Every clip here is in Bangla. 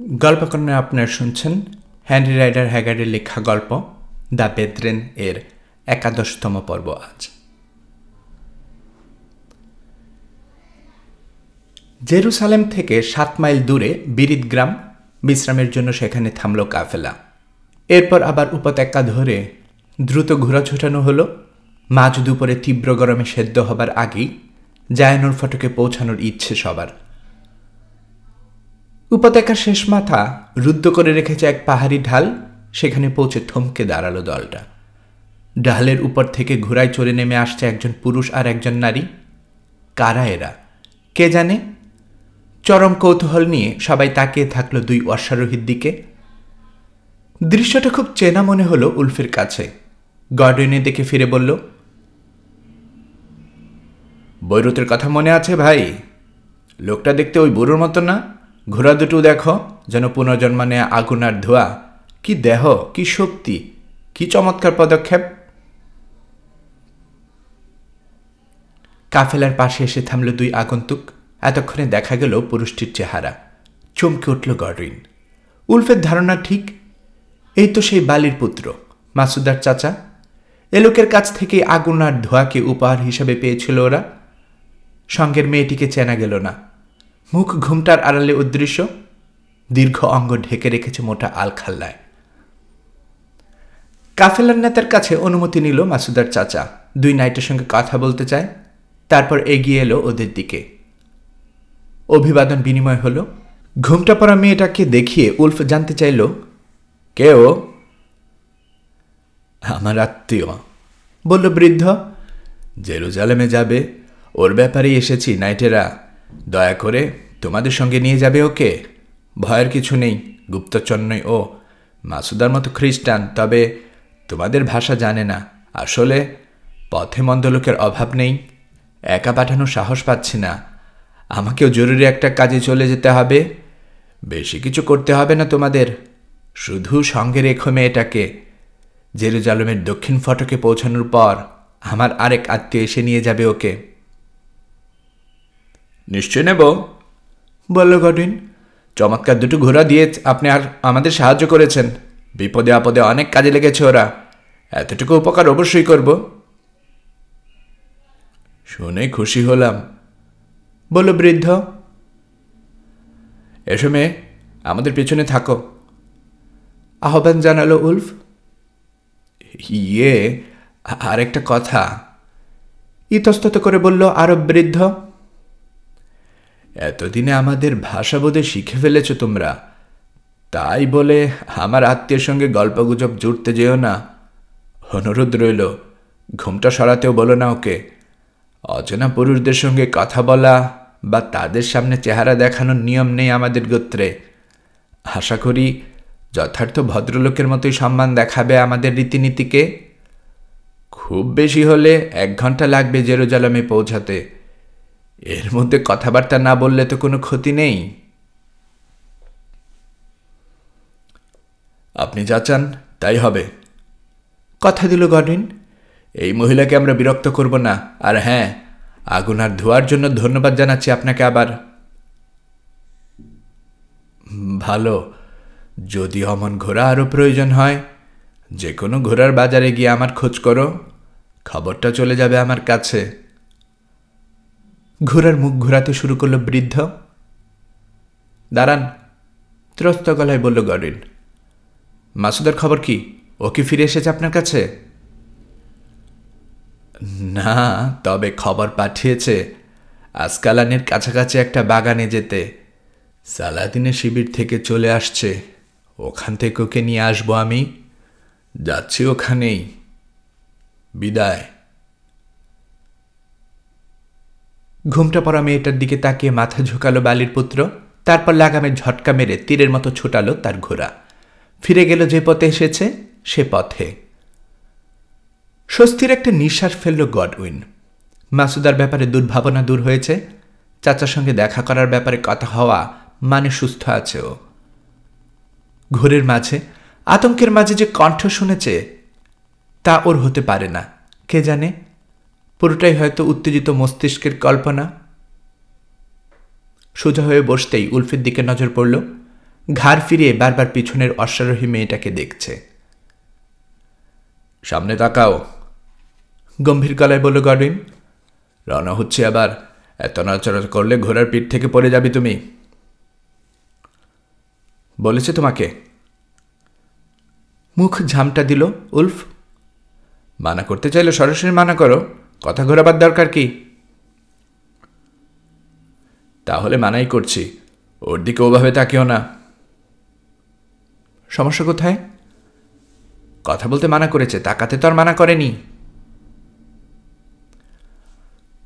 গল্পকন্যা আপনার শুনছেন হেনরি রাইডার হ্যাগারের লেখা গল্প দ্য বেথরেন এর 11তম পর্ব। আজ জেরুসালেম থেকে 7 মাইল দূরে বিরিত গ্রাম। বিশ্রামের জন্য সেখানে থামল কাফেলা। এরপর আবার উপত্যকা ধরে দ্রুত ঘোরা ছোটানো হলো। মাঝ দুপুরে তীব্র গরমে সেদ্ধ হবার আগেই জায়ানুর ফটকে পৌঁছানোর ইচ্ছে সবার। উপত্যকার শেষ মাথা রুদ্ধ করে রেখেছে এক পাহাড়ি ঢাল। সেখানে পৌঁছে থমকে দাঁড়ালো দলটা। ঢালের উপর থেকে ঘোড়ায় চড়ে নেমে আসছে একজন পুরুষ আর একজন নারী। কারা এরা কে জানে? চরম কৌতূহল নিয়ে সবাই তাকিয়ে থাকলো দুই অশ্বারোহীর দিকে। দৃশ্যটা খুব চেনা মনে হলো উলফের কাছে। গর্ডনে দেখে ফিরে বলল, বৈরুতের কথা মনে আছে ভাই? লোকটা দেখতে ওই বুড়োর মতো না? ঘোড়া দুটো দেখো, যেন পুনর্জন্ম নেয়া আগুন আর ধোয়া। কি দেহ, কি শক্তি, কি চমৎকার পদক্ষেপ। কাফেলার পাশে এসে থামল দুই আগন্তুক। এতক্ষণে দেখা গেল পুরুষটির চেহারা। চমকে উঠল গডউইন। উলফের ধারণা ঠিক, এই তো সেই বালির পুত্র, মাসুদার চাচা। এ লোকের কাছ থেকে আগুন আর ধোঁয়াকে উপহার হিসাবে পেয়েছিল ওরা। সঙ্গের মেয়েটিকে চেনা গেল না। মুখ ঘুমটার আড়ালে উদ্দৃশ্য, দীর্ঘ অঙ্গ ঢেকে রেখেছে মোটা আলখাল্লায়। কাফেলার নেতার কাছে অনুমতি নিল মাসুদার চাচা। দুই নাইটের সঙ্গে কথা বলতে চায়। তারপর এগিয়ে এলো ওদের দিকে। অভিবাদন বিনিময় হলো। ঘুমটা পড়া মেয়েটাকে দেখিয়ে উলফ জানতে চাইল, কে ও? আমার আত্মীয়, বলল বৃদ্ধ। জেরুজালেমে যাবে, ওর ব্যাপারেই এসেছি নাইটেরা। দয়া করে তোমাদের সঙ্গে নিয়ে যাবে ওকে। ভয়ের কিছু নেই, গুপ্তচর নয় ও। মাসুদার মতো খ্রিস্টান, তবে তোমাদের ভাষা জানে না। আসলে পথে মন্দ লোকের অভাব নেই। একা পাঠানোর সাহস পাচ্ছি না। আমাকেও জরুরি একটা কাজে চলে যেতে হবে। বেশি কিছু করতে হবে না তোমাদের, শুধু সঙ্গে রেখো মেয়েটাকে। জেরুজালেমের দক্ষিণ ফটকে পৌঁছানোর পর আমার আরেক আত্মীয় এসে নিয়ে যাবে ওকে। নিশ্চয় নেব, বলল গডউইন। চমৎকার দুটো ঘোড়া দিয়ে আপনি আর আমাদের সাহায্য করেছেন। বিপদে আপদে অনেক কাজে লেগেছে ওরা। এতটুকু উপকার অবশ্যই করব। শুনে খুশি হলাম, বলল বৃদ্ধ। এসো মেয়ে, আমাদের পেছনে থাকো, আহ্বান জানালো উলফ। ইয়ে, আরেকটা কথা, ইতস্তত করে বলল আরব বৃদ্ধ। এতদিনে আমাদের ভাষা বোধে শিখে ফেলেছ তোমরা, তাই বলে আমার আত্মীয়ের সঙ্গে গল্পগুজব জুড়তে যেও না। অনুরোধ রইল, ঘুমটা সরাতেও বলো না ওকে। অচেনা পুরুষদের সঙ্গে কথা বলা বা তাদের সামনে চেহারা দেখানোর নিয়ম নেই আমাদের গোত্রে। আশা করি যথার্থ ভদ্রলোকের মতোই সম্মান দেখাবে আমাদের রীতিনীতিকে। খুব বেশি হলে 1 ঘন্টা লাগবে জেরুজালেমে পৌঁছাতে। এর মধ্যে কথাবার্তা না বললে তো কোনো ক্ষতি নেই। আপনি যা চান তাই হবে, কথা দিল গডউইন। এই মহিলাকে আমরা বিরক্ত করব না। আর হ্যাঁ, আগুন আর ধোয়ার জন্য ধন্যবাদ জানাচ্ছি আপনাকে আবার। ভালো, যদি অমন ঘোড়া আরও প্রয়োজন হয়, যে কোনো ঘোড়ার বাজারে গিয়ে আমার খোঁজ করো। খবরটা চলে যাবে আমার কাছে। ঘোড়ার মুখ ঘোরাতে শুরু করল বৃদ্ধ। দাঁড়ান, ত্রস্ত গলায় বলল গডউইন। মাসুদার খবর কি? ও কি ফিরে এসেছে আপনার কাছে? না, তবে খবর পাঠিয়েছে আসকালানের কাছাকাছি একটা বাগানে যেতে। সালাদিনের শিবির থেকে চলে আসছে। ওখান থেকে ওকে নিয়ে আসবো আমি। যাচ্ছি ওখানেই। বিদায়। ঘুমটা পড়া মেয়েটার দিকে তাকিয়ে মাথা ঝুঁকালো বালির পুত্র। তারপর লাগামে ঝটকা মেরে তীরের মতো ছোটালো তার ঘোড়া। ফিরে গেল যে পথে এসেছে সে পথে। স্বস্তির একটা নিঃশ্বাস ফেলল গডউইন। মাসুদার ব্যাপারে দুর্ভাবনা দূর হয়েছে। চাচার সঙ্গে দেখা করার ব্যাপারে কথা হওয়া মানে সুস্থ আছে ও। ঘোরের মাঝে, আতঙ্কের মাঝে যে কণ্ঠ শুনেছে তা ওর হতে পারে না। কে জানে, পুরোটাই হয়তো উত্তেজিত মস্তিষ্কের কল্পনা। সোজা হয়ে বসতেই উলফের দিকে নজর পড়ল। ঘাড় ফিরিয়ে বারবার পিছনের অশ্বারোহী মেয়েটাকে দেখছে। সামনে তাকাও, গম্ভীর গলায় বলল গডউইন। রওনা হচ্ছে আবার, এত নড়াচড়া করলে ঘোড়ার পিঠ থেকে পড়ে যাবি তুমি। বলেছে তোমাকে? মুখ ঝামটা দিল উলফ। মানা করতে চাইলে সরাসরি মানা করো, কথা ঘোরাবার দরকার কি? তাহলে মানাই করছি, ওর দিকে ওভাবে তাকিও না। সমস্যা কোথায়? কথা বলতে মানা করেছে, তাকাতে তো আর মানা করেনি।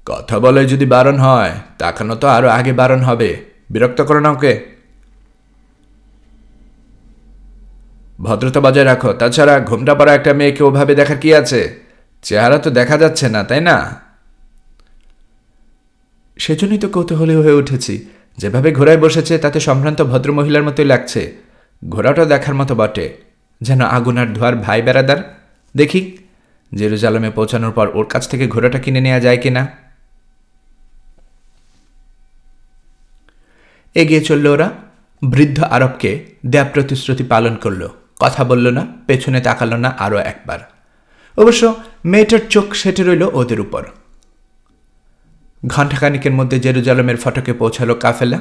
কথা বলে যদি বারণ হয়, তাকানো তো আরো আগে বারণ হবে। বিরক্ত করো না ওকে। ভদ্রতা বজায় রাখো। তাছাড়া ঘোমটা পরা একটা মেয়েকে ওভাবে দেখার কি আছে? চেহারা তো দেখা যাচ্ছে না, তাই না? সেজন্যই তো কৌতূহলী হয়ে উঠেছি। যেভাবে ঘোড়ায় বসেছে তাতে সম্ভ্রান্ত ভদ্রমহিলার মতোই লাগছে। ঘোড়াটা দেখার মতো বটে, যেন আগুন আর ধোয়ার ভাই বেড়াদার। দেখি জেরুজালেমে পৌঁছানোর পর ওর কাছ থেকে ঘোড়াটা কিনে নেওয়া যায় কিনা। এগিয়ে চলল ওরা। বৃদ্ধ আরবকে দেয়া প্রতিশ্রুতি পালন করল, কথা বলল না, পেছনে তাকাল না আরও একবার। অবশ্য মেয়েটার চোখ সেটে রইল ওদের উপর। ঘণ্টাখানিকের মধ্যে জেরুজালেমের ফটকে পৌঁছালো কাফেলা।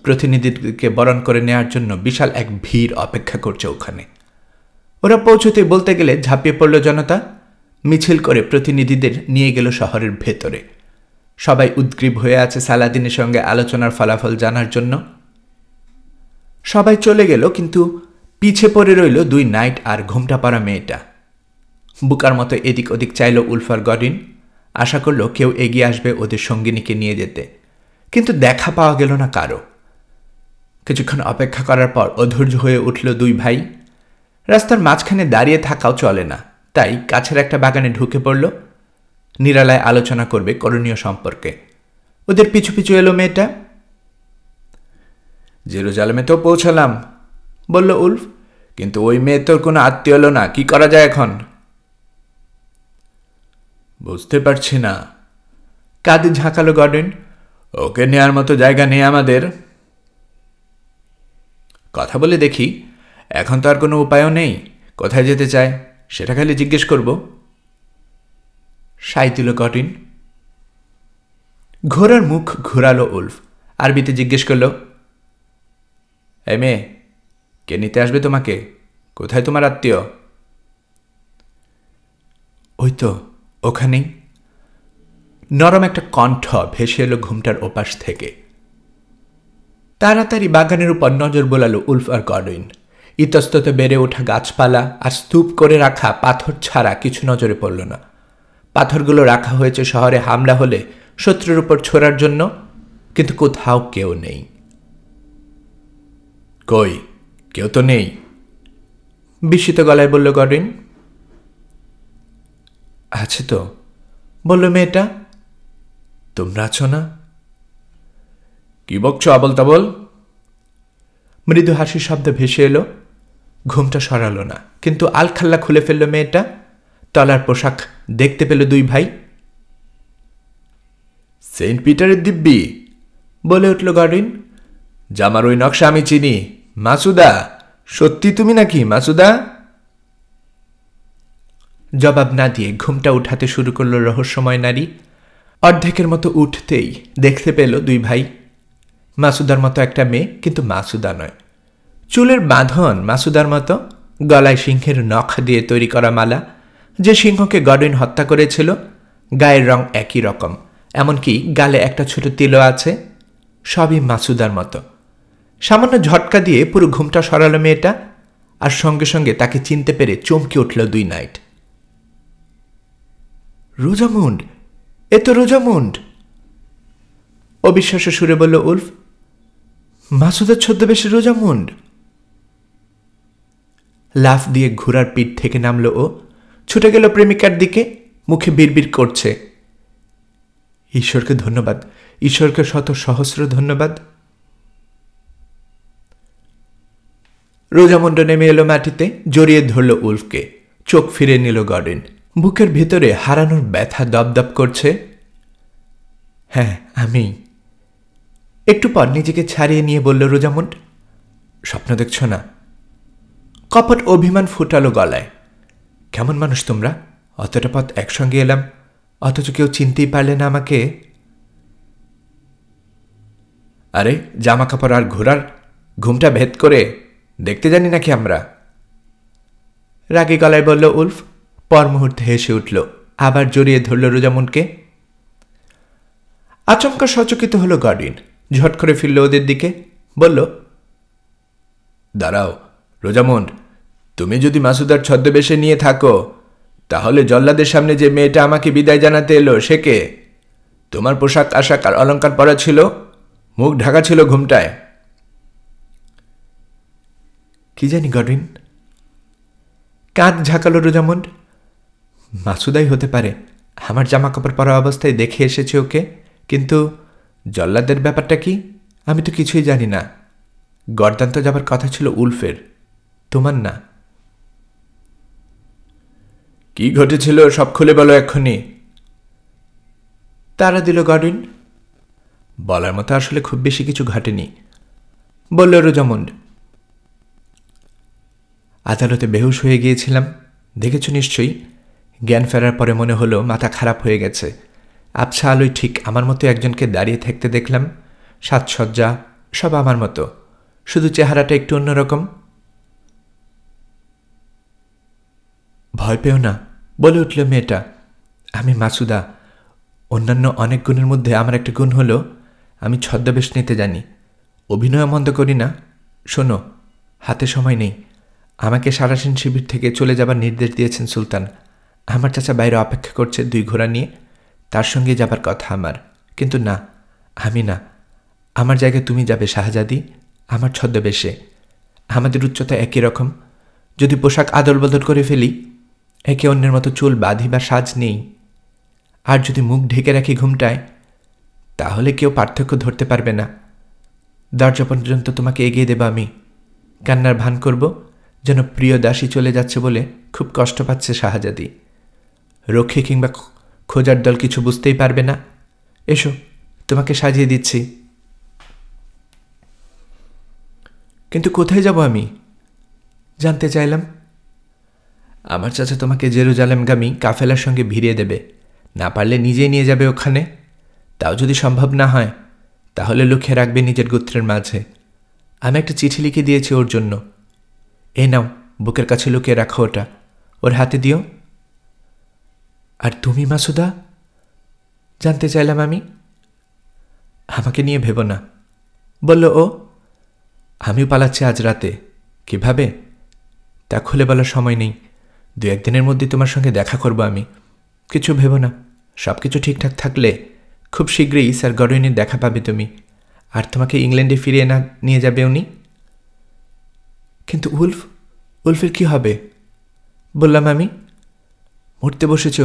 প্রতিনিধিদেরকে বরণ করে নেওয়ার জন্য বিশাল এক ভিড় অপেক্ষা করছে ওখানে। ওরা পৌঁছতে বলতে গেলে ঝাঁপিয়ে পড়ল জনতা। মিছিল করে প্রতিনিধিদের নিয়ে গেল শহরের ভেতরে। সবাই উদ্গ্রীব হয়ে আছে সালাদিনের সঙ্গে আলোচনার ফলাফল জানার জন্য। সবাই চলে গেল, কিন্তু পিছে পড়ে রইল দুই নাইট আর ঘোমটা পরা মেয়েটা। বুকার মতো এদিক ওদিক চাইল উলফ আর গডউইন। আশা করল কেউ এগিয়ে আসবে ওদের সঙ্গিনীকে নিয়ে যেতে, কিন্তু দেখা পাওয়া গেল না কারো। কিছুক্ষণ অপেক্ষা করার পর অধৈর্য হয়ে উঠল দুই ভাই। রাস্তার মাঝখানে দাঁড়িয়ে থাকাও চলে না, তাই কাছের একটা বাগানে ঢুকে পড়ল। নিরালায় আলোচনা করবে করণীয় সম্পর্কে। ওদের পিছু পিছু এলো মেয়েটা। জেরুজালেমে তো পৌঁছালাম, বলল উলফ, কিন্তু ওই মেয়ে তোর কোনো আত্মীয় এলো না। কি করা যায় এখন? বুঝতে পারছি না, কাঁধে ঝাঁকালো গডউইন। ওকে নেয়ার মতো জায়গা নেই আমাদের। কথা বলে দেখি। এখন তো আর কোনো উপায়ও নেই। কোথায় যেতে চায় সেটা খালি জিজ্ঞেস করব। সাই দিল গডউইন। ঘোড়ার মুখ ঘোরালো উলফ। আরবিতে জিজ্ঞেস করল, এই মেয়ে, কে নিতে আসবে তোমাকে? কোথায় তোমার আত্মীয়? ওই তো ওখানেই। নরম একটা কণ্ঠ ভেসে এলো ঘুমটার ওপাশ থেকে। তাড়াতাড়ি বাগানের উপর নজর বোলালো উলফ আর গডউইন। ইতস্তত বেড়ে ওঠা গাছপালা আর স্তূপ করে রাখা পাথর ছাড়া কিছু নজরে পড়ল না। পাথরগুলো রাখা হয়েছে শহরে হামলা হলে শত্রুর উপর ছোড়ার জন্য, কিন্তু কোথাও কেউ নেই। কই, কেউ তো নেই, বিস্মিত গলায় বলল গডউইন। আছে তো, বলল মেয়েটা। তোমরা আছো না? কি বকছ আবল তাবল? মৃদু হাসির শব্দ ভেসে এলো। ঘুমটা সরালো না, কিন্তু আলখাল্লা খুলে ফেলল মেয়েটা। তলার পোশাক দেখতে পেল দুই ভাই। সেন্ট পিটারের দিব্যি, বলে উঠল গডউইন। জামার ওই নকশা আমি চিনি। মাসুদা, সত্যি তুমি নাকি মাসুদা? জবাব না দিয়ে ঘুমটা উঠাতে শুরু করল রহস্যময় নারী। অর্ধেকের মতো উঠতেই দেখতে পেল দুই ভাই। মাসুদার মতো একটা মেয়ে, কিন্তু মাসুদা নয়। চুলের বাঁধন মাসুদার মতো, গলায় সিংহের নখ দিয়ে তৈরি করা মালা। যে সিংহকে গডউইন হত্যা করেছিল, গায়ের রং একই রকম, এমনকি গালে একটা ছোট তিলও আছে। সবই মাসুদার মতো। সামান্য ঝটকা দিয়ে পুরো ঘুমটা সরালো মেয়েটা, আর সঙ্গে সঙ্গে তাকে চিনতে পেরে চমকে উঠল দুই নাইট। রোজামুন্ড, এ তো রোজামুন্ড, অবিশ্বাস্য সুরে বলল উলফ। মাসুদের ছদ্মবেশে রোজামুন্ড। লাফ দিয়ে ঘোড়ার পিঠ থেকে নামল ও, ছুটে গেল প্রেমিকার দিকে, মুখে বিড়বিড় করছে, ঈশ্বরকে ধন্যবাদ, ঈশ্বরকে শত সহস্র ধন্যবাদ। রোজামুন্ড নেমে এলো মাটিতে, জড়িয়ে ধরল উলফকে। চোখ ফিরে নিল গডউইন। বুকের ভেতরে হারানোর ব্যথা দপদপ করছে। হ্যাঁ, আমি। একটু পর নিজেকে ছাড়িয়ে নিয়ে বলল রোজামুন্ড, স্বপ্ন দেখছ না? কপট অভিমান ফুটালো গলায়। কেমন মানুষ তোমরা? অতটা পথ একসঙ্গে এলাম, অথচ কেউ চিনতেই পারলে না আমাকে। আরে জামা কাপড় আর ঘোড়ার ঘুমটা ভেদ করে দেখতে জানি নাকি আমরা? রাগী গলায় বলল উলফ। পর মুহূর্তে হেসে উঠল, আবার জড়িয়ে ধরল রোজামুনকে। আচমকা সচকিত হলো গডউইন। ঝট করে ফিরল ওদের দিকে, বলল, দাঁড়াও রোজামুন্ড, তুমি যদি মাসুদার ছদ্মবেশে নিয়ে থাকো, তাহলে জল্লাদের সামনে যে মেয়েটা আমাকে বিদায় জানাতে এলো সে কে? তোমার পোশাক আশাক আর অলঙ্কার পরা ছিল, মুখ ঢাকা ছিল ঘুমটায়। কি জানি গডউইন। কাঁধ ঝাঁকালো রোজামুন্ড। মাসুদাই হতে পারে। আমার জামা কাপড় পরা অবস্থায় দেখে এসেছে ওকে, কিন্তু জল্লাদের ব্যাপারটা কি আমি তো কিছুই জানি না। গর্দান তো যাবার কথা ছিল উলফের, তোমার না। কি ঘটেছিল সব খুলে বলো এক্ষুনি, তারা দিল গডউইন। বলার মতো আসলে খুব বেশি কিছু ঘটেনি, বলল রোজামুন্ড। আদালতে বেহুশ হয়ে গিয়েছিলাম, দেখেছ নিশ্চয়ই। জ্ঞান ফেরার পরে মনে হলো মাথা খারাপ হয়ে গেছে। আবছা আলোয় ঠিক আমার মতো একজনকে দাঁড়িয়ে থাকতে দেখলাম। সাজসজ্জা সব আমার মতো, শুধু চেহারাটা একটু অন্যরকম। ভয় পেও না, বলে উঠল মেয়েটা। আমি মাসুদা। অন্যান্য অনেক গুণের মধ্যে আমার একটা গুণ হলো আমি ছদ্মবেশ নিতে জানি। অভিনয় মন্দ করি না। শোনো, হাতে সময় নেই। আমাকে সারাসিন শিবির থেকে চলে যাবার নির্দেশ দিয়েছেন সুলতান। আমার চাচা বাইরে অপেক্ষা করছে 2 ঘোড়া নিয়ে, তার সঙ্গে যাবার কথা আমার। কিন্তু না, আমি না। আমার জায়গায় তুমি যাবে শাহজাদি, আমার ছদ্মবেশে। আমাদের উচ্চতা একই রকম। যদি পোশাক আদল বদল করে ফেলি, একে অন্যের মতো চুল বাঁধি বা সাজ নেই, আর যদি মুখ ঢেকে রাখি ঘুমটায়, তাহলে কেউ পার্থক্য ধরতে পারবে না। দরজা পর্যন্ত তোমাকে এগিয়ে দেব আমি। কান্নার ভান করব যেন প্রিয় দাসী চলে যাচ্ছে বলে খুব কষ্ট পাচ্ছে শাহজাদি। রক্ষী কিংবা খোঁজার দল কিছু বুঝতেই পারবে না। এসো, তোমাকে সাজিয়ে দিচ্ছি। কিন্তু কোথায় যাব আমি? জানতে চাইলাম। আমার চাচা তোমাকে জেরুজালেমগামী কাফেলার সঙ্গে ভিড়িয়ে দেবে। না পারলে নিজেই নিয়ে যাবে ওখানে। তাও যদি সম্ভব না হয়, তাহলে লুকিয়ে রাখবে নিজের গোত্রের মাঝে। আমি একটা চিঠি লিখে দিয়েছি ওর জন্য। এই নাও, বুকের কাছে লুকিয়ে রাখো ওটা, ওর হাতে দিও। আর তুমি মাসুদা? জানতে চাইলাম আমি। আমাকে নিয়ে ভেবো না, বলল ও। আমিও পালাচ্ছি আজ রাতে। কিভাবে তা খুলে বলার সময় নেই। 2-1 দিনের মধ্যে তোমার সঙ্গে দেখা করব আমি। কিছু ভেবো না, সব কিছু ঠিকঠাক থাকলে খুব শীঘ্রই স্যার গডউইনের দেখা পাবে তুমি, আর তোমাকে ইংল্যান্ডে ফিরিয়ে না নিয়ে যাবে উনি। কিন্তু উলফের কি হবে? বললাম আমি। মরতে বসেছ,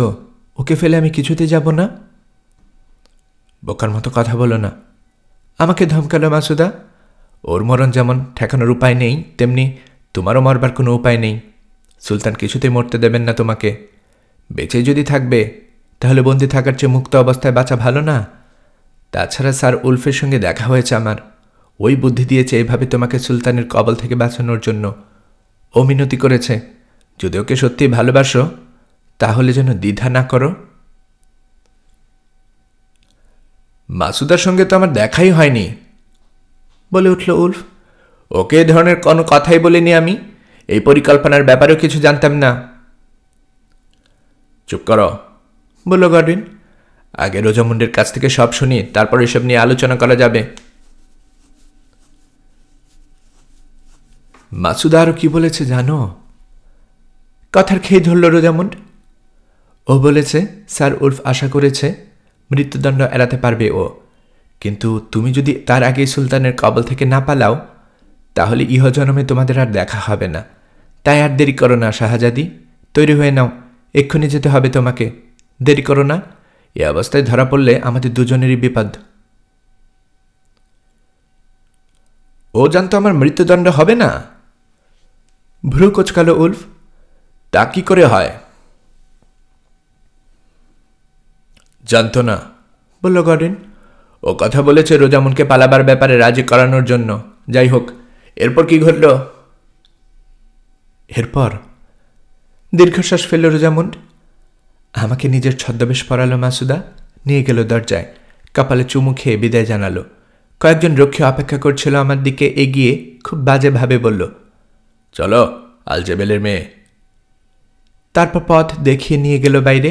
ওকে ফেলে আমি কিছুতে যাব না। বোকার মতো কথা বলো না, আমাকে ধমকালো মাসুদা। ওর মরণ যেমন ঠেকানোর উপায় নেই, তেমনি তোমারও মরবার কোনো উপায় নেই। সুলতান কিছুতেই মরতে দেবেন না তোমাকে। বেঁচে যদি থাকবে, তাহলে বন্দি থাকার চেয়ে মুক্ত অবস্থায় বাঁচা ভালো না? তাছাড়া স্যার উলফের সঙ্গে দেখা হয়েছে আমার। ওই বুদ্ধি দিয়েছে এভাবে তোমাকে সুলতানের কবল থেকে বাঁচানোর জন্য। ও মিনতি করেছে, যদি ওকে সত্যিই ভালোবাসো, তাহলে যেন দ্বিধা না করো। মাসুদার সঙ্গে তো আমার দেখাই হয়নি, বলে উঠল উলফ। ওকে এ ধরনের কোনো কথাই বলিনি আমি। এই পরিকল্পনার ব্যাপারেও কিছু জানতাম না। চুপ করো, বলল গডউইন। আগে রোজামুন্ডের কাছ থেকে সব শুনি, তারপর এসব নিয়ে আলোচনা করা যাবে। মাসুদা আরও কি বলেছে জানো? কথার খেয়ে ধরল রোজামুন্ড। ও বলেছে স্যার উলফ আশা করেছে মৃত্যুদণ্ড এড়াতে পারবে ও, কিন্তু তুমি যদি তার আগেই সুলতানের কবল থেকে না পালাও, তাহলে ইহজন্মে তোমাদের আর দেখা হবে না। তাই আর দেরি করো না শাহজাদি, তৈরি হয়ে নাও, এক্ষুনি যেতে হবে তোমাকে। দেরি করো না, এ অবস্থায় ধরা পড়লে আমাদের দুজনেরই বিপদ। ও জানতো আমার মৃত্যুদণ্ড হবে না? ভ্রু কোচকালো উলফ। তা কি করে হয়? জানতো না, বলল গডউইন। ও কথা বলেছে রোজামুনকে পালাবার ব্যাপারে রাজি করানোর জন্য। যাই হোক, এরপর কি ঘটল? এরপর দীর্ঘশ্বাস ফেলল রোজামুন্ড। আমাকে নিজের ছদ্মবেশ পরালো মাসুদা, নিয়ে গেল দরজায়, কপালে চুমু খেয়ে বিদায় জানালো। কয়েকজন রক্ষী অপেক্ষা করছিল আমার দিকে, এগিয়ে খুব বাজেভাবে বলল, চলো আলজেবেলের মেয়ে। তারপর পথ দেখিয়ে নিয়ে গেল বাইরে।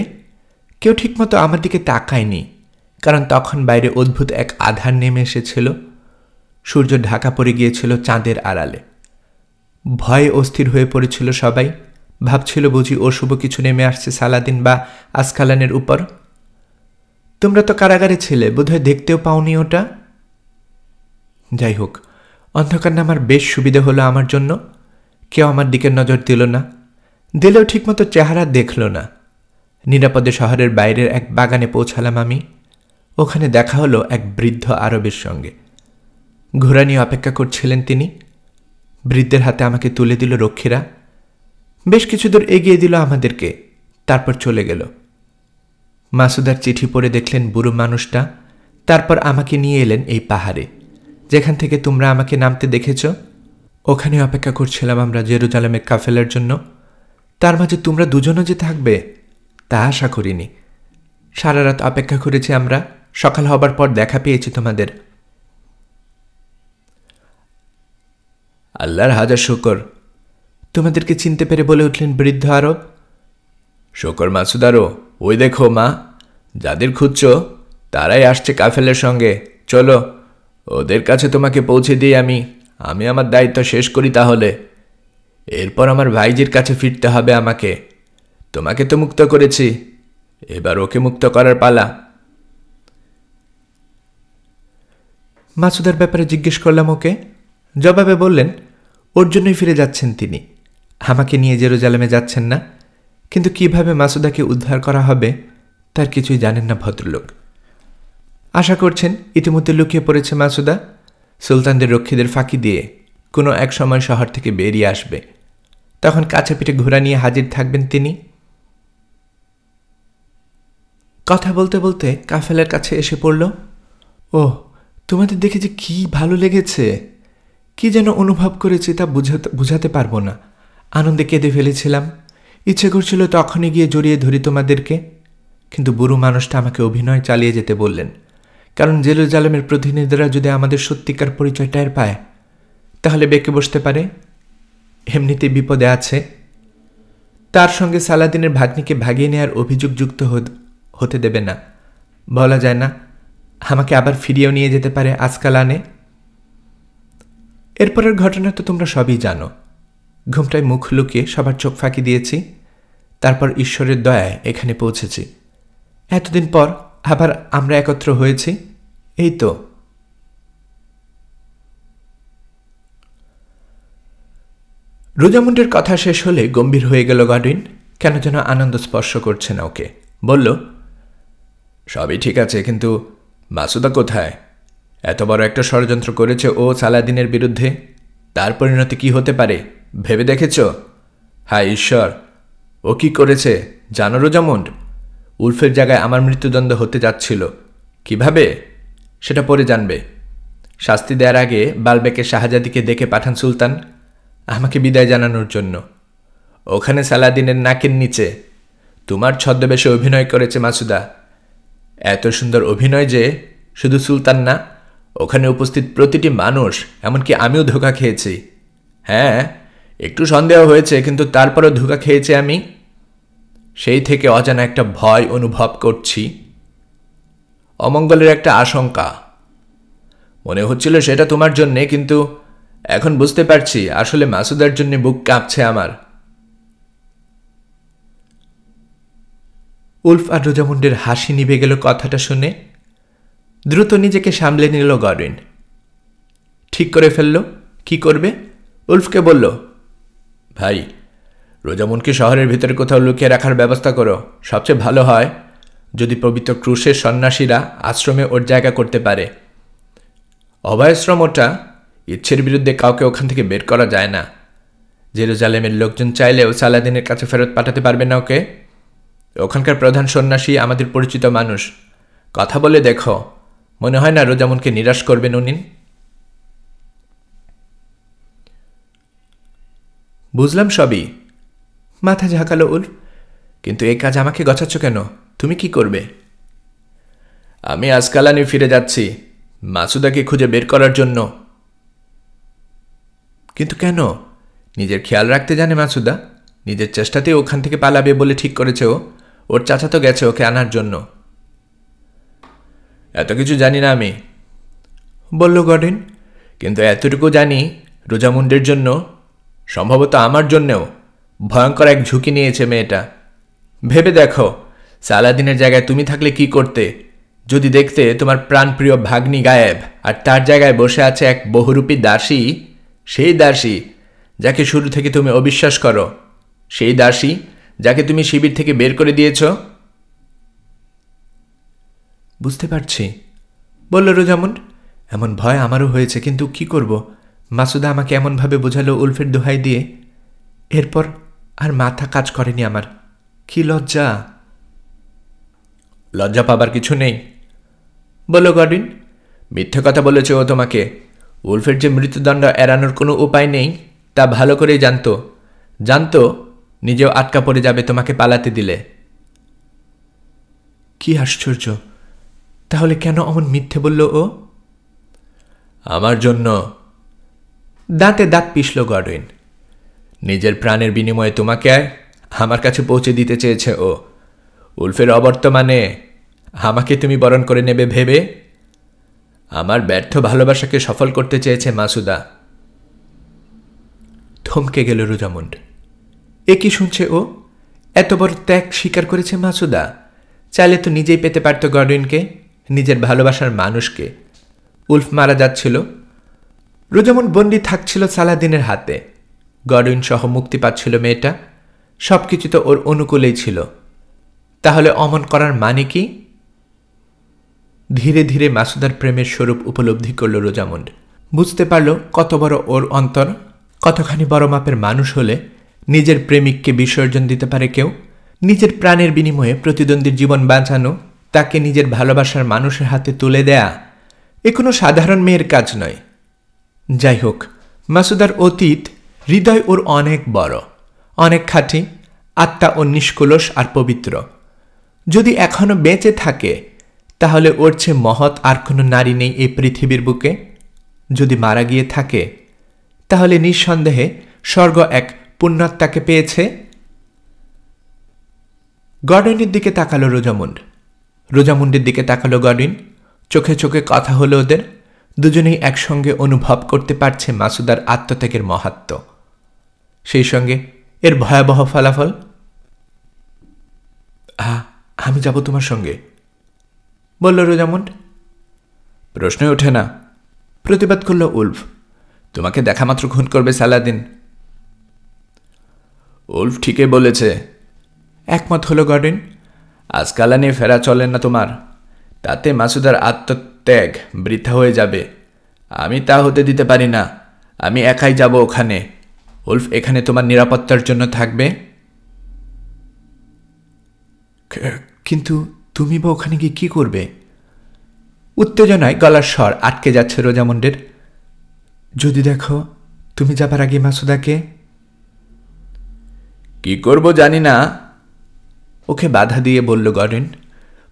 কেউ ঠিকমতো আমার দিকে তাকায়নি, কারণ তখন বাইরে অদ্ভুত এক আধার নেমে এসেছিল। সূর্য ঢাকা পড়ে গিয়েছিল চাঁদের আড়ালে। ভয়ে অস্থির হয়ে পড়েছিল সবাই, ভাবছিল বুঝি অশুভ কিছু নেমে আসছে সালাদিন বা আসকালানের উপর। তোমরা তো কারাগারে ছিলে, বোধহয় দেখতেও পাওনি ওটা। যাই হোক, অন্ধকার নামার বেশ সুবিধা হলো আমার জন্য। কেউ আমার দিকে নজর দিল না, দিলেও ঠিকমতো চেহারা দেখল না। নিরাপদে শহরের বাইরের এক বাগানে পৌঁছালাম আমি। ওখানে দেখা হলো এক বৃদ্ধ আরবের সঙ্গে। ঘোড়া নিয়ে অপেক্ষা করছিলেন তিনি। বৃদ্ধের হাতে আমাকে তুলে দিল রক্ষীরা। বেশ কিছু দূর এগিয়ে দিল আমাদেরকে, তারপর চলে গেল। মাসুদার চিঠি পড়ে দেখলেন বুড়ো মানুষটা। তারপর আমাকে নিয়ে এলেন এই পাহাড়ে, যেখান থেকে তোমরা আমাকে নামতে দেখেছ। ওখানে অপেক্ষা করছিলাম আমরা জেরুজালেমের কাফেলার জন্য। তার মাঝে তোমরা দুজনও যে থাকবে তা আশা করিনি। সারা রাত অপেক্ষা করেছি আমরা, সকাল হবার পর দেখা পেয়েছি তোমাদের। আল্লাহর হাজার শুকর, তোমাদেরকে চিনতে পেরে বলে উঠলেন বৃদ্ধ আরব। শুকর মাসুদারও, ওই দেখো মা, যাদের খুঁজছ তারাই আসছে কাফেলের সঙ্গে। চলো, ওদের কাছে তোমাকে পৌঁছে দিই আমি আমার দায়িত্ব শেষ করি তাহলে। এরপর আমার ভাইজির কাছে ফিরতে হবে আমাকে। তোমাকে তো মুক্ত করেছি, এবার ওকে মুক্ত করার পালা। মাসুদার ব্যাপারে জিজ্ঞেস করলাম ওকে। জবাবে বললেন ওর জন্যই ফিরে যাচ্ছেন তিনি, আমাকে নিয়ে জেরুজালেমে যাচ্ছেন না। কিন্তু কিভাবে মাসুদাকে উদ্ধার করা হবে তার কিছুই জানেন না ভদ্রলোক। আশা করছেন ইতিমধ্যে লুকিয়ে পড়েছে মাসুদা, সুলতানদের রক্ষীদের ফাঁকি দিয়ে কোনো এক সময় শহর থেকে বেরিয়ে আসবে। তখন কাছে পিঠে ঘোড়া নিয়ে হাজির থাকবেন তিনি। কথা বলতে বলতে কাফেলার কাছে এসে পড়ল। ও, তোমাদের দেখে যে কি ভালো লেগেছে, কি যেন অনুভব করেছি তা বুঝাতে পারবো না। আনন্দে কেঁদে ফেলেছিলাম, ইচ্ছে করছিল তখনই গিয়ে জড়িয়ে ধরি তোমাদেরকে। কিন্তু বুড়ো মানুষটা আমাকে অভিনয় চালিয়ে যেতে বললেন, কারণ জেরুজালেমের প্রতিনিধিরা যদি আমাদের সত্যিকার পরিচয় টের পায় তাহলে বেঁকে বসতে পারে। এমনিতে বিপদে আছে। তার সঙ্গে সালাদিনের ভাগ্নিকে ভাগিয়ে নেওয়ার অভিযোগ যুক্ত হতে দেবে না। বলা যায় না, আমাকে আবার ফিরিয়েও নিয়ে যেতে পারে আসকালানে। এরপরের ঘটনা তো তোমরা সবই জানো। ঘুমটায় মুখ লুকিয়ে সবার চোখ ফাঁকি দিয়েছি। তারপর ঈশ্বরের দয়ায় এখানে পৌঁছেছি। এতদিন পর আবার আমরা একত্র হয়েছি। এই তো। রোজামুন্ডের কথা শেষ হলে গম্ভীর হয়ে গেল গডউইন। কেন যেন আনন্দ স্পর্শ করছে না ওকে। বলল, সবই ঠিক আছে, কিন্তু মাসুদা কোথায়? এত বড় একটা ষড়যন্ত্র করেছে ও সালাদিনের বিরুদ্ধে। তার পরিণতি কি হতে পারে ভেবে দেখেছ? হায় ঈশ্বর, ও কি করেছে জানো রোজামুন্ড? উলফের জায়গায় আমার মৃত্যুদণ্ড হতে যাচ্ছিল। কিভাবে সেটা পরে জানবে। শাস্তি দেওয়ার আগে বালবেকের শাহজাদিকে ডেকে পাঠান সুলতান আমাকে বিদায় জানানোর জন্য। ওখানে সালাদিনের নাকের নিচে তোমার ছদ্মবেশে অভিনয় করেছে মাসুদা। এত সুন্দর অভিনয় যে শুধু সুলতান না, ওখানে উপস্থিত প্রতিটি মানুষ, এমনকি আমিও ধোঁকা খেয়েছি। হ্যাঁ, একটু সন্দেহ হয়েছে, কিন্তু তারপরও ধোঁকা খেয়েছি আমি। সেই থেকে অজানা একটা ভয় অনুভব করছি, অমঙ্গলের একটা আশঙ্কা। মনে হচ্ছিল সেটা তোমার জন্যে, কিন্তু এখন বুঝতে পারছি আসলে মাসুদার জন্য বুক কাঁপছে আমার। উলফ আর রোজামুন্ডের হাসি নিভে গেল কথাটা শুনে। দ্রুত নিজেকে সামলে নিল গডউইন। ঠিক করে ফেলল কি করবে। উলফকে বলল, ভাই, রোজামুন্ডকে শহরের ভিতরে কোথাও লুকিয়ে রাখার ব্যবস্থা করো। সবচেয়ে ভালো হয় যদি পবিত্র ক্রুশের সন্ন্যাসীরা আশ্রমে ওর জায়গা করতে পারে। অভয়াশ্রম ওটা, ইচ্ছের বিরুদ্ধে কাউকে ওখান থেকে বের করা যায় না। জেরুজালেমের লোকজন চাইলেও সালাদিনের কাছে ফেরত পাঠাতে পারবে না ওকে। ওখানকার প্রধান সন্ন্যাসী আমাদের পরিচিত মানুষ। কথা বলে দেখো, মনে হয় না রোজামুনকে নিরাশ করবেন উনি। বুঝলাম সবই। মাথা ঝাঁকালো উলফ। কিন্তু এই কাজ আমাকে গছাচ্ছ কেন? তুমি কি করবে? আমি আসকালানে ফিরে যাচ্ছি মাসুদাকে খুঁজে বের করার জন্য। কিন্তু কেন? নিজের খেয়াল রাখতে জানে মাসুদা। নিজের চেষ্টাতে ওখান থেকে পালাবে বলে ঠিক করেছে ও। ওর চাচা তো গেছে ওকে আনার জন্য। এত কিছু জানি না আমি, বলল গর্ডন। কিন্তু এতটুকু জানি রোজামুন্ডের জন্য, সম্ভবত আমার জন্যেও, ভয়ঙ্কর এক ঝুঁকি নিয়েছে মেয়েটা। ভেবে দেখো, সালাদিনের জায়গায় তুমি থাকলে কি করতে? যদি দেখতে তোমার প্রাণপ্রিয় ভাগ্নি গায়েব, আর তার জায়গায় বসে আছে এক বহুরূপী দাসী, সেই দাসী যাকে শুরু থেকে তুমি অবিশ্বাস করো, সেই দাসী যাকে তুমি শিবির থেকে বের করে দিয়েছ। বুঝতে পারছি, বলল রোজামুন্ড। এমন ভয় আমারও হয়েছে, কিন্তু কি করব? মাসুদা আমাকে এমনভাবে বোঝালো উলফের দোহাই দিয়ে। এরপর আর মাথা কাজ করেনি আমার। কি লজ্জা! লজ্জা পাবার কিছু নেই, বলল গর্ডন। মিথ্যে কথা বলেছে ও তোমাকে। উলফের যে মৃত্যুদণ্ড এড়ানোর কোনো উপায় নেই তা ভালো করেই জানতো নিজেও আটকা পড়ে যাবে তোমাকে পালাতে দিলে। কি আশ্চর্য! তাহলে কেন অমন মিথ্যে বলল ও? আমার জন্য। দাঁতে দাঁত পিষল গর্ডন। নিজের প্রাণের বিনিময়ে তোমাকে আমার কাছে পৌঁছে দিতে চেয়েছে ও। উলফের অবর্তমানে আমাকে তুমি বরণ করে নেবে ভেবে আমার ব্যর্থ ভালোবাসাকে সফল করতে চেয়েছে মাসুদা। থমকে গেল রোজামুন্ড। এ কি শুনছে ও? এত বড় ত্যাগ স্বীকার করেছে মাসুদা? চাইলে তো নিজেই পেতে পারত গর্ডনকে, নিজের ভালোবাসার মানুষকে। উলফ মারা যাচ্ছিল, রোজামুন্ড বন্দী থাকছিল সালাদিনের হাতে। গর্ডন সহ মুক্তি পাচ্ছিল মেয়েটা। সবকিছু তো ওর অনুকূলেই ছিল। তাহলে অমন করার মানে কি? ধীরে ধীরে মাসুদার প্রেমের স্বরূপ উপলব্ধি করল রোজামুন্ড। বুঝতে পারল কত বড় ওর অন্তর। কতখানি বড় মাপের মানুষ হলে নিজের প্রেমিককে বিসর্জন দিতে পারে কেউ। নিজের প্রাণের বিনিময়ে প্রতিদ্বন্দ্বীর জীবন বাঁচানো, তাকে নিজের ভালোবাসার মানুষের হাতে তুলে দেয়া, এ কোনো সাধারণ মেয়ের কাজ নয়। যাই হোক, মাসুদার অতীত, হৃদয় ওর অনেক বড়, অনেক খাঁটি, আত্মা ও নিষ্কলুষ আর পবিত্র। যদি এখনো বেঁচে থাকে তাহলে ওর চেয়ে মহৎ আর কোনো নারী নেই এই পৃথিবীর বুকে। যদি মারা গিয়ে থাকে তাহলে নিঃসন্দেহে স্বর্গ এক পুণ্যাত্মাকে পেয়েছে। গর্ডনের দিকে তাকালো রোজামুন্ড। রোজামুন্ডের দিকে তাকালো গর্ডন। চোখে চোখে কথা হলো ওদের। দুজনেই একসঙ্গে অনুভব করতে পারছে মাসুদার আত্মত্যাগের মাহাত্ম্য, সেই সঙ্গে এর ভয়াবহ ফলাফল। আমি যাব তোমার সঙ্গে, বলল রোজামুন্ড। প্রশ্নই ওঠে না, প্রতিবাদ করল উলফ। তোমাকে দেখা মাত্র খুন করবে সালাদিন। উলফ ঠিকই বলেছে, একমত হল গর্ডন। আসকালানে ফেরা চলে না তোমার, তাতে মাসুদার আত্মত্যাগ বৃথা হয়ে যাবে। আমি তা হতে দিতে পারি না। আমি একাই যাব ওখানে। উলফ এখানে তোমার নিরাপত্তার জন্য থাকবে। কিন্তু তুমি বা ওখানে গিয়ে কি করবে? উত্তেজনায় গলার স্বর আটকে যাচ্ছে রোজামুন্ডের। যদি দেখো তুমি যাবার আগে মাসুদাকে। কি করব জানি না, ওকে বাধা দিয়ে বলল গর্ডন।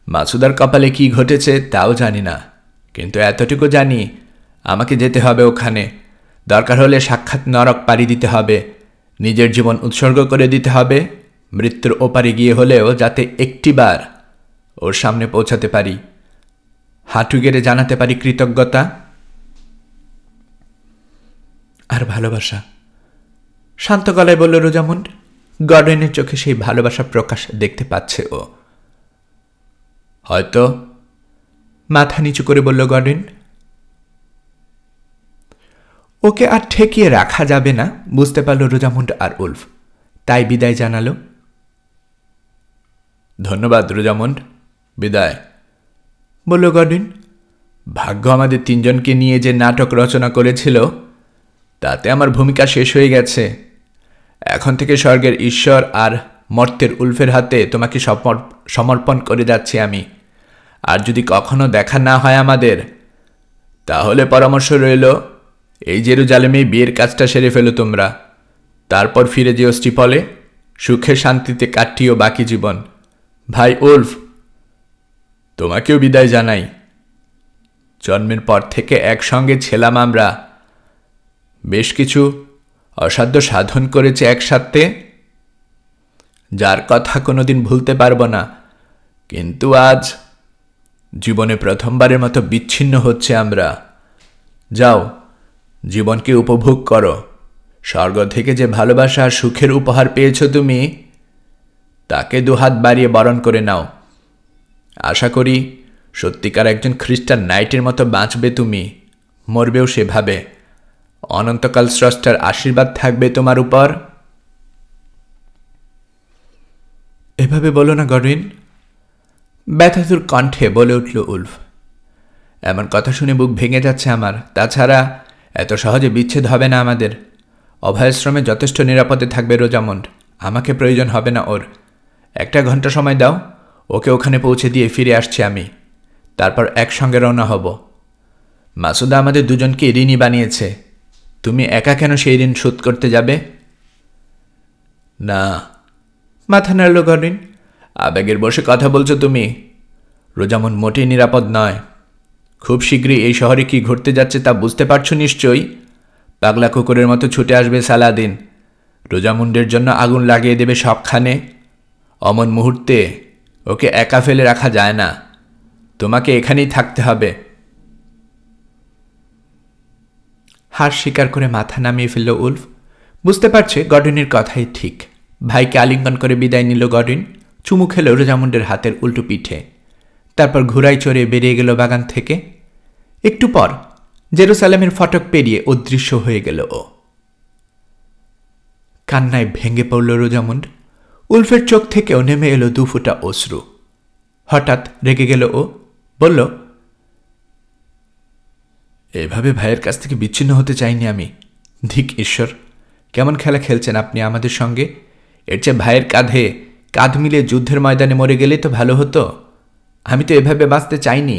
মাসুদার কপালে কি ঘটেছে তাও জানি না, কিন্তু এতটুকু জানি আমাকে যেতে হবে ওখানে। দরকার হলে সাক্ষাৎ নরক পাড়ি দিতে হবে, নিজের জীবন উৎসর্গ করে দিতে হবে। মৃত্যুর ওপারে গিয়ে হলেও যাতে একটিবার ওর সামনে পৌঁছাতে পারি, হাঁটু গেড়ে জানাতে পারি কৃতজ্ঞতা আর ভালোবাসা। শান্ত গলায় বলল রোজামুন্ড। গর্ডনের চোখে সেই ভালোবাসা প্রকাশ দেখতে পাচ্ছে ও। হয়তো, মাথা নিচু করে বলল গর্ডন। ওকে আর ঠেকিয়ে রাখা যাবে না বুঝতে পারল রোজামুন্ড আর উলফ, তাই বিদায় জানালো। ধন্যবাদ রোজামুন্ড, বিদায়, বলল গর্ডন। ভাগ্য আমাদের তিনজনকে নিয়ে যে নাটক রচনা করেছিল তাতে আমার ভূমিকা শেষ হয়ে গেছে। এখন থেকে স্বর্গের ঈশ্বর আর মর্তের উলফের হাতে তোমাকে সমর্পণ করে যাচ্ছি আমি। আর যদি কখনো দেখা না হয় আমাদের, তাহলে পরামর্শ রইল এই জেরুজালেমে বিয়ের কাজটা সেরে ফেলো তোমরা। তারপর ফিরে যেও স্টিপলে, সুখে শান্তিতে কাটিও বাকি জীবন। ভাই উলফ, তোমাকেও বিদায় জানাই। জন্মের পর থেকে একসঙ্গে ছিলাম আমরা, বেশ কিছু অসাধ্য সাধন করেছে একসাথে, যার কথা কোনোদিন ভুলতে পারবো না। কিন্তু আজ জীবনে প্রথমবারের মতো বিচ্ছিন্ন হচ্ছে আমরা। যাও, জীবনকে উপভোগ করো। স্বর্গ থেকে যে ভালোবাসা আর সুখের উপহার পেয়েছ তুমি, তাকে দুহাত বাড়িয়ে বরণ করে নাও। আশা করি সত্যিকার একজন খ্রিস্টান নাইটের মতো বাঁচবে তুমি, মরবেও সেভাবে। অনন্তকাল স্রষ্টার আশীর্বাদ থাকবে তোমার উপর। এভাবে বলো না গডউইন, ব্যথাতুর কণ্ঠে বলে উঠল উলফ। এমন কথা শুনে বুক ভেঙে যাচ্ছে আমার। তাছাড়া এত সহজে বিচ্ছেদ হবে না আমাদের। অভয়াশ্রমে যথেষ্ট নিরাপদে থাকবে রোজামন্ড, আমাকে প্রয়োজন হবে না ওর। 1 ঘন্টা সময় দাও, ওকে ওখানে পৌঁছে দিয়ে ফিরে আসছি আমি। তারপর একসঙ্গে রওনা হব। মাসুদা আমাদের দুজনকে ঋণী বানিয়েছে, তুমি একা কেন সেই ঋণ শোধ করতে যাবে? না, মাথা নাড়ল গডউইন। আবেগের বসে কথা বলছো তুমি। রোজামন্ড মোটেই নিরাপদ নয়। খুব শীঘ্রই এই শহরে কি ঘটতে যাচ্ছে তা বুঝতে পারছো নিশ্চয়ই। পাগলা কুকুরের মতো ছুটে আসবে সালাদিন, রোজামুন্ডের জন্য আগুন লাগিয়ে দেবে সবখানে। অমন মুহূর্তে ওকে একা ফেলে রাখা যায় না, তোমাকে এখানেই থাকতে হবে। হার স্বীকার করে মাথা নামিয়ে ফেলল উলফ। বুঝতে পারছে গডউইনের কথাই ঠিক। ভাইকে আলিঙ্গন করে বিদায় নিল গডউইন। চুমু খেল রোজামুন্ডের হাতের উল্টো পিঠে। তারপর ঘোড়ায় চড়ে বেরিয়ে গেল বাগান থেকে। একটু পর জেরুসালেমের ফটক পেরিয়ে অদৃশ্য হয়ে গেল ও। কান্নায় ভেঙে পড়ল রোজামুন্ড। উলফের চোখ থেকেও নেমে এলো 2 ফোঁটা অশ্রু। হঠাৎ রেগে গেল ও, বলল, এভাবে ভাইয়ের কাছ থেকে বিচ্ছিন্ন হতে চাইনি আমি। ধিক ঈশ্বর, কেমন খেলা খেলছেন আপনি আমাদের সঙ্গে। এর চেয়ে ভাইয়ের কাঁধে কাঁধ মিলিয়ে যুদ্ধের ময়দানে মরে গেলেই তো ভালো হতো। আমি তো এভাবে বাঁচতে চাইনি।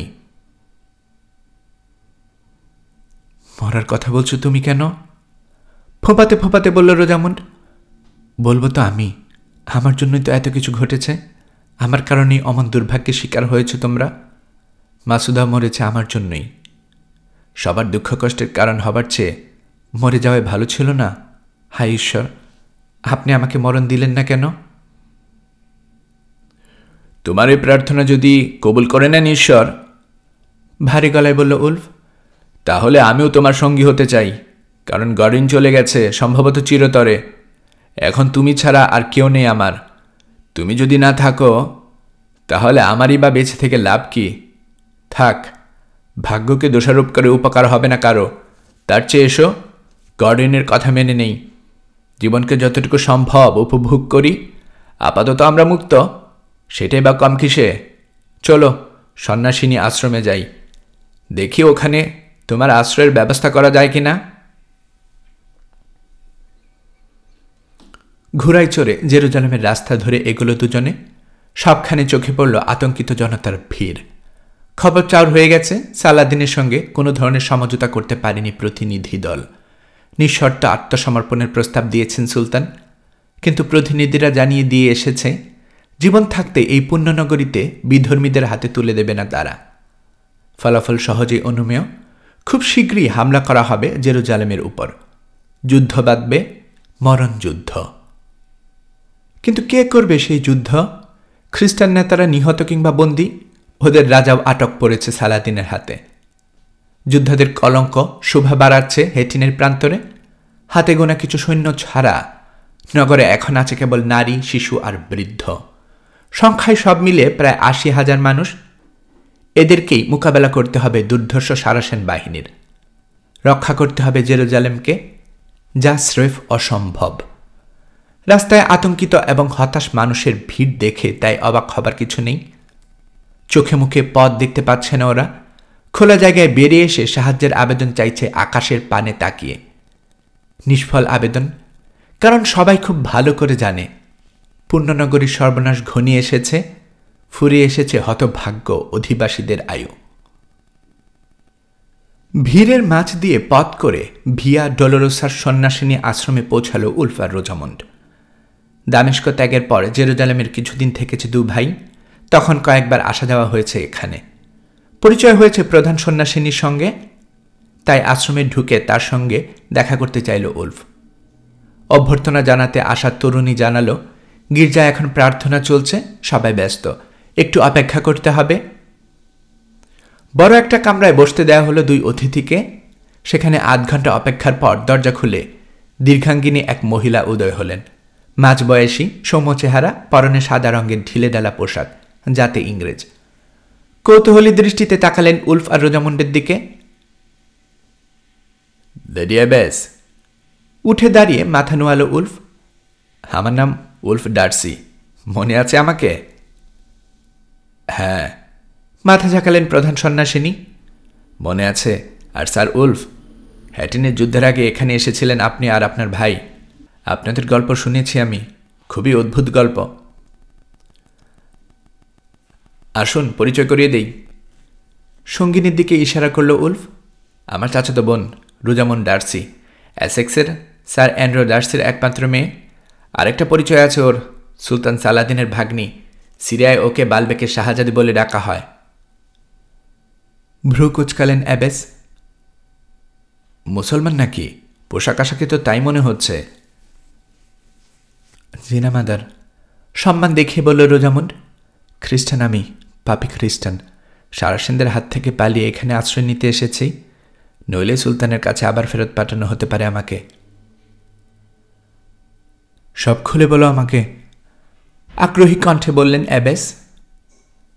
মরার কথা বলছো তুমি কেন? ফোঁপাতে ফোঁপাতে বলল রোজামুন্ড। বলবো তো আমি, আমার জন্যই তো এত কিছু ঘটেছে। আমার কারণেই অমন দুর্ভাগ্যের শিকার হয়েছে তোমরা। মাসুদা মরেছে আমার জন্যই। সবার দুঃখ কষ্টের কারণ হবার চেয়ে মরে যাওয়াই ভালো ছিল না? হায় ঈশ্বর, আপনি আমাকে মরণ দিলেন না কেন? তোমার এই প্রার্থনা যদি কবুল করে নেন ঈশ্বর, ভারী গলায় বলল উলফ, তাহলে আমিও তোমার সঙ্গী হতে চাই। কারণ গডউইন চলে গেছে, সম্ভবত চিরতরে। এখন তুমি ছাড়া আর কেউ নেই আমার। তুমি যদি না থাকো, তাহলে আমারই বা বেঁচে থেকে লাভ কি? থাক, ভাগ্যকে দোষারোপ করে উপকার হবে না কারো। তার চেয়ে এসো, গডউইনের কথা মেনে নেই। জীবনকে যতটুকু সম্ভব উপভোগ করি। আপাতত আমরা মুক্ত, সেটাই বা কম কিসে। চলো সন্ন্যাসিনী আশ্রমে যাই, দেখি ওখানে তোমার আশ্রয়ের ব্যবস্থা করা যায় কিনা। ঘোড়ায় চড়ে জেরুজালেমের রাস্তা ধরে এগুলো দুজনে। সবখানে চোখে পড়ল আতঙ্কিত জনতার ভিড়। খবর চাউর হয়ে গেছে, সালাদিনের সঙ্গে কোনো ধরনের সমঝোতা করতে পারেনি প্রতিনিধি দল। নিঃশর্ত আত্মসমর্পণের প্রস্তাব দিয়েছেন সুলতান। কিন্তু প্রতিনিধিরা জানিয়ে দিয়ে এসেছে, জীবন থাকতে এই পুণ্যনগরীতে বিধর্মীদের হাতে তুলে দেবে না তারা। ফলাফল সহজেই অনুমেয়। খুব শীঘ্রই হামলা করা হবে জেরুজালেমের উপর। যুদ্ধ বাঁধবে, মরণ যুদ্ধ। কিন্তু কে করবে সেই যুদ্ধ? খ্রিস্টান নেতারা নিহত কিংবা বন্দী, ওদের রাজাও আটক পড়েছে সালাদিনের হাতে। যোদ্ধাদের কলঙ্ক শোভা বাড়াচ্ছে হেটিনের প্রান্তরে। হাতে গোনা কিছু সৈন্য ছাড়া নগরে এখন আছে কেবল নারী, শিশু আর বৃদ্ধ। সংখ্যায় সব মিলে প্রায় 80,000 মানুষ। এদেরকেই মোকাবেলা করতে হবে দুর্ধর্ষ সারাসেন বাহিনীর। রক্ষা করতে হবে জেরুজালেমকে, যা স্রেফ অসম্ভব। রাস্তায় আতঙ্কিত এবং হতাশ মানুষের ভিড় দেখে তাই অবাক হবার কিছু নেই। চোখে মুখে পথ দেখতে পাচ্ছে না ওরা। খোলা জায়গায় বেরিয়ে এসে সাহায্যের আবেদন চাইছে আকাশের পানে তাকিয়ে। নিষ্ফল আবেদন, কারণ সবাই খুব ভালো করে জানে পুণ্যনগরীর সর্বনাশ ঘনিয়ে এসেছে, ফুরিয়ে এসেছে হতভাগ্য অধিবাসীদের আয়ু। ভিড়ের মাঝ দিয়ে পথ করে ভিয়া ডলোরোসার সন্ন্যাসিনী আশ্রমে পৌঁছালো উলফ আর রোজামন্ড। দামেস্ক ত্যাগের পর জেরুজালেমের কিছুদিন থেকেছে দু ভাই, তখন কয়েকবার আসা যাওয়া হয়েছে এখানে। পরিচয় হয়েছে প্রধান সন্ন্যাসিনীর সঙ্গে, তাই আশ্রমে ঢুকে তার সঙ্গে দেখা করতে চাইল উলফ। অভ্যর্থনা জানাতে আসা তরুণী জানালো, গির্জায় এখন প্রার্থনা চলছে, সবাই ব্যস্ত, একটু অপেক্ষা করতে হবে। বড় একটা কামরায় বসতে দেওয়া হলো দুই অতিথিকে। সেখানে আধ ঘন্টা অপেক্ষার পর দরজা খুলে দীর্ঘাঙ্গিনী এক মহিলা উদয় হলেন। মাঝবয়সী, সৌম্য চেহারা, পরনে সাদা রঙের ঢিলেঢালা পোশাক, যাতে ইংরেজ। কৌতূহলী দৃষ্টিতে তাকালেন উলফ আর রোজামন্ডের দিকে। বেশ, উঠে দাঁড়িয়ে মাথা নোয়ালো উলফ। আমার নাম উলফ ডার্সি, মনে আছে আমাকে? হ্যাঁ, মাথা ঝাঁকালেন প্রধান সন্ন্যাসিনী। মনে আছে। আর স্যার উলফ, হ্যাটিনের যুদ্ধের আগে এখানে এসেছিলেন আপনি আর আপনার ভাই। আপনাদের গল্প শুনেছি আমি, খুবই অদ্ভুত গল্প। আসুন পরিচয় করিয়ে দেই। সঙ্গিনীর দিকে ইশারা করল উলফ। আমার চাচাতো বোন রোজামন্ড ডার্সি, অ্যাসেক্সের স্যার অ্যান্ড্রো ডার্সির একমাত্র মেয়ে। আরেকটা পরিচয় আছে ওর, সুলতান সালাদিনের ভাগ্নি। সিরিয়ায় ওকে বালবেকের শাহজাদি বলে ডাকা হয়। ভ্রু কুচকালেন অ্যাবেস। মুসলমান নাকি? পোশাক আশাকে তো তাই মনে হচ্ছে। জিনা মাদার, সম্মান দেখিয়ে বলল রোজামন্ড। খ্রিস্টান আমি, পাপি খ্রিস্টান। সারাসেনদের হাত থেকে পালিয়ে এখানে আশ্রয় নিতে এসেছি, নইলে সুলতানের কাছে আবার ফেরত পাঠানো হতে পারে আমাকে। সব খুলে বলো আমাকে, আগ্রহী কণ্ঠে বললেন অ্যাবেস।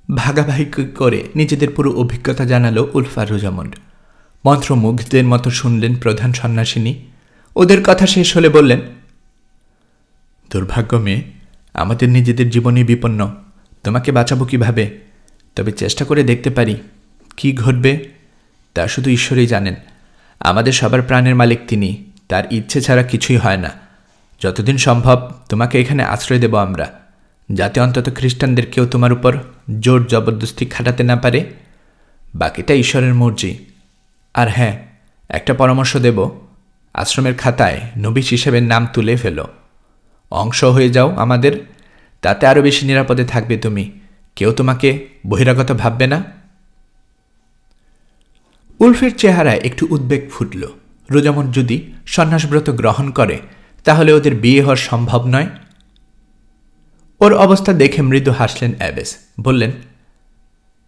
ভাগাভাগি করে নিজেদের পুরো অভিজ্ঞতা জানালো উলফ আর রোজামন্ড। মন্ত্রমুগ্ধদের মতো শুনলেন প্রধান সন্ন্যাসিনী। ওদের কথা শেষ হলে বললেন, দুর্ভাগ্য মেয়ে, আমাদের নিজেদের জীবনই বিপন্ন, তোমাকে বাঁচাবো কিভাবে? তবে চেষ্টা করে দেখতে পারি, কি ঘটবে তা শুধু ঈশ্বরই জানেন। আমাদের সবার প্রাণের মালিক তিনি, তার ইচ্ছে ছাড়া কিছুই হয় না। যতদিন সম্ভব তোমাকে এখানে আশ্রয় দেব আমরা, যাতে অন্তত খ্রিস্টানদের কেউ তোমার উপর জোর জবরদস্তি খাটাতে না পারে। বাকিটা ঈশ্বরের মর্জি। আর হ্যাঁ, একটা পরামর্শ দেব, আশ্রমের খাতায় নবীস হিসেবে নাম তুলে ফেলো, অংশ হয়ে যাও আমাদের, তাতে আরও বেশি নিরাপদে থাকবে তুমি, কেউ তোমাকে বহিরাগত ভাববে না। উলফের চেহারায় একটু উদ্বেগ ফুটল। রোজামন্ড যদি সন্ন্যাসব্রত গ্রহণ করে তাহলে ওদের বিয়ে হওয়া সম্ভব নয়। ওর অবস্থা দেখে মৃদু হাসলেন অ্যাবেস। বললেন,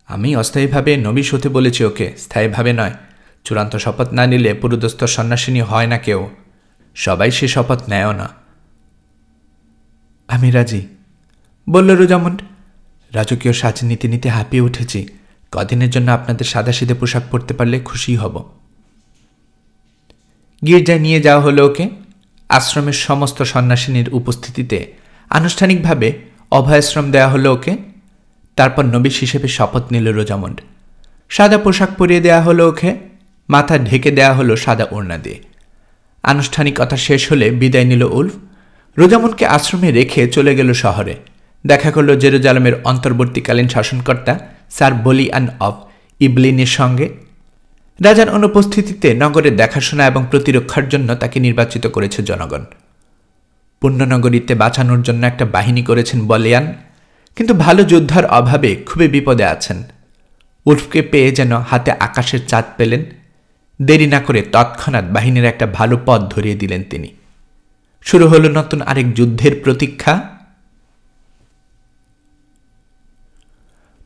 আমি অস্থায়ীভাবে নবীস হতে বলেছি ওকে, স্থায়ীভাবে নয়। চূড়ান্ত শপথ না নিলে পুরোদস্ত সন্ন্যাসিনী হয় না কেউ, সবাই সে শপথ নেয়ও না। আমি রাজি, বলল রোজামন্ড। রাজকীয় সাজ নিতে নিতে হাঁপিয়ে উঠেছি। কদিনের জন্য আপনাদের সাদাসিধে পোশাক পরতে পারলে খুশি হব। গির্জায় নিয়ে যাওয়া হলো ওকে। আশ্রমের সমস্ত সন্ন্যাসিনীর উপস্থিতিতে আনুষ্ঠানিকভাবে অভয়াশ্রম দেওয়া হলো ওকে। তারপর নবীস হিসেবে শপথ নিল রোজামন্ড। সাদা পোশাক পরিয়ে দেওয়া হলো ওকে, মাথা ঢেকে দেওয়া হলো সাদা ওড়না দিয়ে। আনুষ্ঠানিকতা শেষ হলে বিদায় নিল উলফ। রোজামন্ডকে আশ্রমে রেখে চলে গেল শহরে। দেখা করল জেরুজালেমের অন্তর্বর্তীকালীন শাসনকর্তা স্যার বলিয়ান অফ ইবলিনের সঙ্গে। রাজার অনুপস্থিতিতে নগরের দেখাশোনা এবং প্রতিরক্ষার জন্য তাকে নির্বাচিত করেছে জনগণ। পুণ্যনগরীতে বাঁচানোর জন্য একটা বাহিনী করেছেন বলিয়ান, কিন্তু ভালো যোদ্ধার অভাবে খুবই বিপদে আছেন। উলফকে পেয়ে যেন হাতে আকাশের চাঁদ পেলেন। দেরি না করে তৎক্ষণাৎ বাহিনীর একটা ভালো পথ ধরিয়ে দিলেন তিনি। শুরু হলো নতুন আরেক যুদ্ধের প্রতীক্ষা।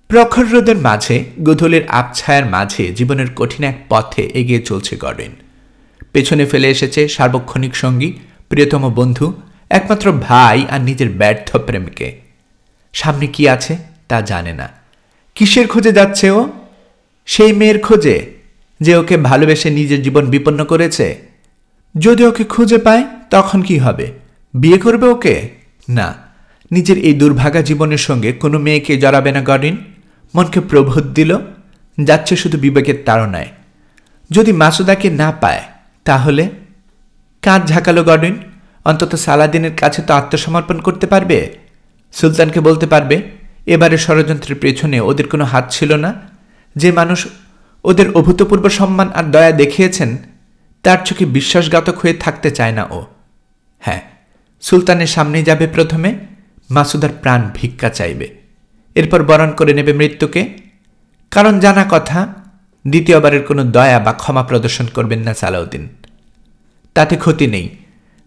প্রখর রোদের মাঝে, গোধূলির আবছায়ার মাঝে জীবনের কঠিন এক পথে এগিয়ে চলছে গডউইন। পেছনে ফেলে এসেছে সার্বক্ষণিক সঙ্গী, প্রিয়তম বন্ধু, একমাত্র ভাই আর নিজের ব্যর্থ প্রেমকে। সামনে কি আছে তা জানে না। কিসের খোঁজে যাচ্ছে ও? সেই মেয়ের খোঁজে যে ওকে ভালোবেসে নিজের জীবন বিপন্ন করেছে। যদি ওকে খুঁজে পায় তখন কি হবে? বিয়ে করবে ওকে? না, নিজের এই দুর্ভাগা জীবনের সঙ্গে কোনো মেয়েকে জড়াবে না গডউইন। মনকে প্রবোধ দিল, যাচ্ছে শুধু বিবেকের তাড়নায়। যদি মাসুদাকে না পায় তাহলে? কাঁধ ঝাঁকালো গডউইন। অন্তত সালাদিনের কাছে তো আত্মসমর্পণ করতে পারবে। সুলতানকে বলতে পারবে এবারে ষড়যন্ত্রের পেছনে ওদের কোনো হাত ছিল না। যে মানুষ ওদের অভূতপূর্ব সম্মান আর দয়া দেখিয়েছেন, তার চোখে বিশ্বাসঘাতক হয়ে থাকতে চায় না ও। হ্যাঁ, সুলতানের সামনেই যাবে প্রথমে, মাসুদার প্রাণ ভিক্ষা চাইবে, এরপর বরণ করে নেবে মৃত্যুকে। কারণ জানা কথা, দ্বিতীয়বারের কোনো দয়া বা ক্ষমা প্রদর্শন করবেন না সালাউদ্দিন। তাতে ক্ষতি নেই,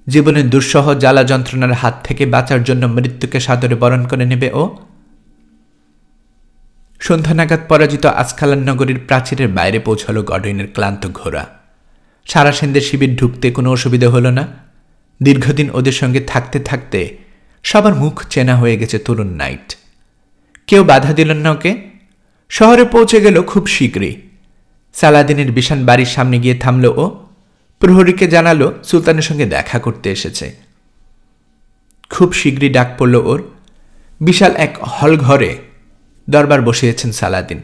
জীবনের দুঃসহ জ্বালা যন্ত্রণার হাত থেকে বাঁচার জন্য মৃত্যুকে সাদরে বরণ করে নেবে ও। সন্ধ্যা নাগাদ পরাজিত আসকালান নগরীর প্রাচীরের বাইরে পৌঁছালো গডউইনের ক্লান্ত ঘোড়া। সারাসেনদের শিবির ঢুকতে কোনো অসুবিধা হল না। দীর্ঘদিন ওদের সঙ্গে থাকতে থাকতে সবার মুখ চেনা হয়ে গেছে তরুণ নাইট। কেউ বাধা দিলেন না ওকে। শহরে পৌঁছে গেল খুব শীঘ্রই। সালাদিনের বিশান বাড়ির সামনে গিয়ে থামল ও। প্রহরীকে জানালো সুলতানের সঙ্গে দেখা করতে এসেছে। খুব শীঘ্রই ডাক পড়ল ওর। বিশাল এক হল ঘরে দরবার বসিয়েছেন সালাদিন,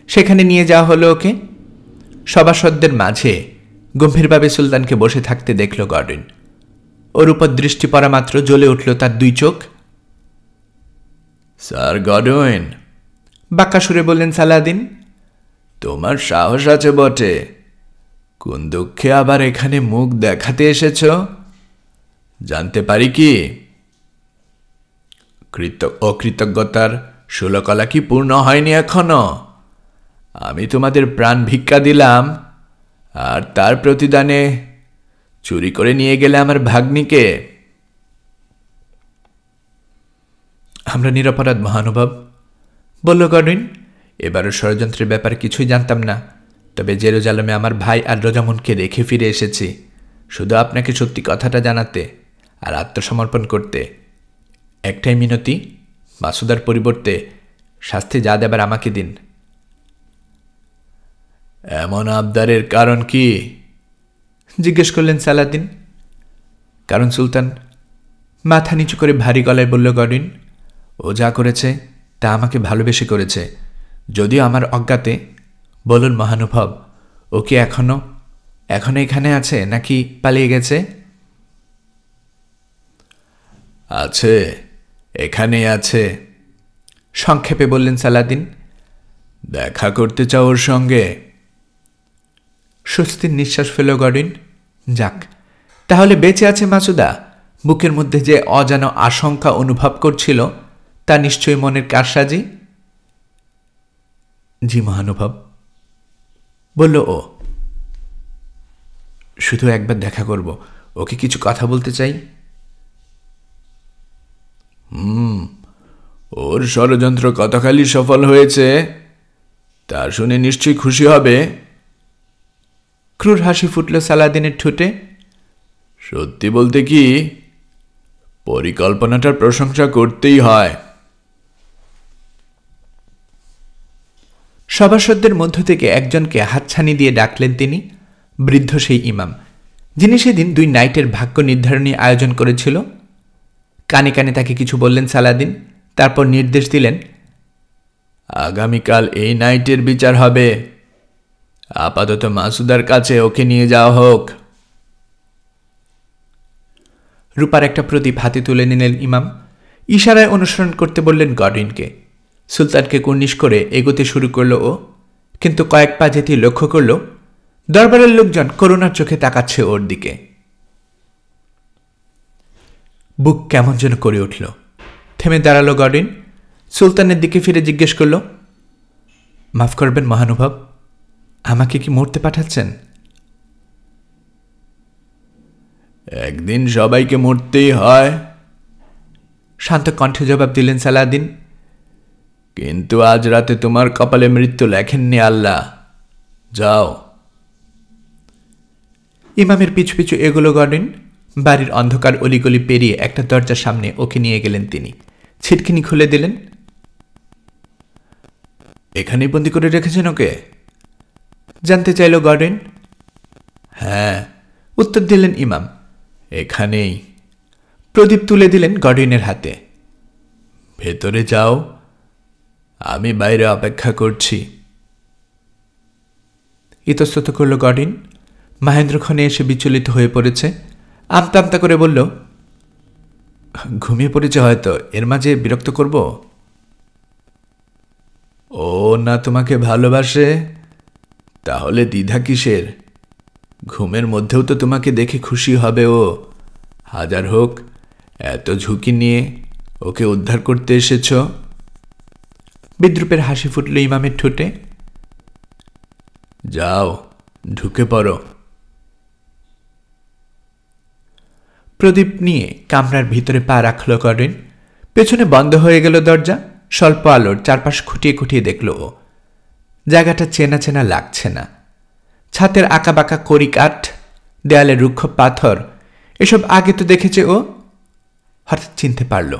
সেখানে নিয়ে যাওয়া হলো ওকে। সভাসদদের মাঝে গম্ভীরভাবে সুলতানকে বসে থাকতে দেখল গডউইন। ওর উপর দৃষ্টি পড়া মাত্র জ্বলে উঠল তার দুই চোখ। স্যার গডউইন, বাঁকা সুরে বললেন সালাদিন, তোমার সাহস আছে বটে, কোন দুঃখে আবার এখানে মুখ দেখাতে এসেছ জানতে পারি কি? অকৃতজ্ঞতার ষোলকলা কি পূর্ণ হয়নি এখনো? আমি তোমাদের প্রাণ ভিক্ষা দিলাম, আর তার প্রতিদানে চুরি করে নিয়ে গেলে আমার ভাগ্নিকে। আমরা নিরপরাধ মহানুভব, বলল গডউইন। এবারও ষড়যন্ত্রের ব্যাপারে কিছুই জানতাম না, তবে জেরুজালেমে আমার ভাই আর রোজামনকে রেখে ফিরে এসেছি শুধু আপনাকে সত্যি কথাটা জানাতে আর আত্মসমর্পণ করতে। একটাই মিনতি, মাসুদার পরিবর্তে শাস্তি যা দেবার আমাকে দিন। এমন আবদারের কারণ কি? জিজ্ঞেস করলেন সালাদিন। কারণ সুলতান, মাথা নিচু করে ভারী গলায় বলল গডউইন, ও যা করেছে তা আমাকে ভালোবেসে করেছে, যদিও আমার অজ্ঞাতে। বলুন মহানুভব, ও কি এখনো এখানে আছে নাকি পালিয়ে গেছে? আছে, এখানেই আছে, সংক্ষেপে বললেন সালাদিন। দেখা করতে চাও ওর সঙ্গে? স্বস্তির নিঃশ্বাস ফেল গডউইন। যাক, তাহলে বেঁচে আছে মাসুদা। বুকের মধ্যে যে অজানা আশঙ্কা অনুভব করছিল তা নিশ্চয়ই মনের কারসাজি। জি মহানুভব, বলল ও। শুধু একবার দেখা করব, ওকে কিছু কথা বলতে চাই। ওর ষড়যন্ত্র কতখানি সফল হয়েছে তা শুনে নিশ্চয়ই খুশি হবে। ক্রূর হাসি ফুটল সালাদিনের ঠোঁটে। সত্যি বলতে কি, পরিকল্পনাটার প্রশংসা করতেই হয়। সভাসদদের মধ্য থেকে একজনকে হাতছানি দিয়ে ডাকলেন তিনি, বৃদ্ধ সেই ইমাম, যিনি সেদিন দুই নাইটের ভাগ্য নির্ধারণী আয়োজন করেছিল। কানে কানে তাকে কিছু বললেন সালাদিন, তারপর নির্দেশ দিলেন, আগামীকাল এই নাইটের বিচার হবে। আপাতত মাসুদার কাছে ওকে নিয়ে যাওয়া হোক। রূপার একটা প্রদীপ হাতে তুলে নিলেন ইমাম। ইশারায় অনুসরণ করতে বললেন গডউইনকে। সুলতানকে কুর্নিশ করে এগোতে শুরু করল ও, কিন্তু কয়েক পা যেতেই লক্ষ্য করল দরবারের লোকজন করুণার চোখে তাকাচ্ছে ওর দিকে। বুক কেমন যেন করে উঠল। থেমে দাঁড়ালো গডউইন। সুলতানের দিকে ফিরে জিজ্ঞেস করল, মাফ করবেন মহানুভব, আমাকে কি মরতে পাঠাচ্ছেন? একদিন সবাইকে মরতেই হয়, শান্ত কণ্ঠে জবাব দিলেন সালাদিন। কিন্তু আজ রাতে তোমার কপালে মৃত্যু লেখেননি আল্লাহ। যাও। ইমামের পিছু পিছু এগোলো গডউইন। বাড়ির অন্ধকার অলিগলি পেরিয়ে একটা দরজার সামনে ওকে নিয়ে গেলেন তিনি। ছিটকিনি খুলে দিলেন। এখানেই বন্দি করে রেখেছেন ওকে? জানতে চাইল গডউইন। হ্যাঁ, উত্তর দিলেন ইমাম। এখানেই। প্রদীপ তুলে দিলেন গডউইনের হাতে। ভেতরে যাও, আমি বাইরে অপেক্ষা করছি। ইতস্তত করল গডউইন। মহেন্দ্রক্ষণে এসে বিচলিত হয়ে পড়েছে। আমতা আমতা করে বলল, ঘুমিয়ে পড়েছে হয়তো, এর মাঝে বিরক্ত করব? ও না তোমাকে ভালোবাসে, তাহলে দ্বিধা কিসের? ঘুমের মধ্যেও তো তোমাকে দেখে খুশি হবে ও। হাজার হোক, এত ঝুঁকি নিয়ে ওকে উদ্ধার করতে এসেছ। বিদ্রুপের হাসি ফুটল ইমামের ঠোঁটে। যাও, ঢুকে পড়ো। প্রদীপ নিয়ে কামরার ভিতরে পা রাখল গডউইন। পেছনে বন্ধ হয়ে গেল দরজা। স্বল্প আলোর চারপাশ খুঁটিয়ে খুঁটিয়ে দেখল ও। জায়গাটা চেনা চেনা লাগছে না। ছাতের আঁকাবাঁকা কড়ি কাঠ, দেয়ালে রুক্ষ পাথর, এসব আগে তো দেখেছে ও। হঠাৎ চিনতে পারল,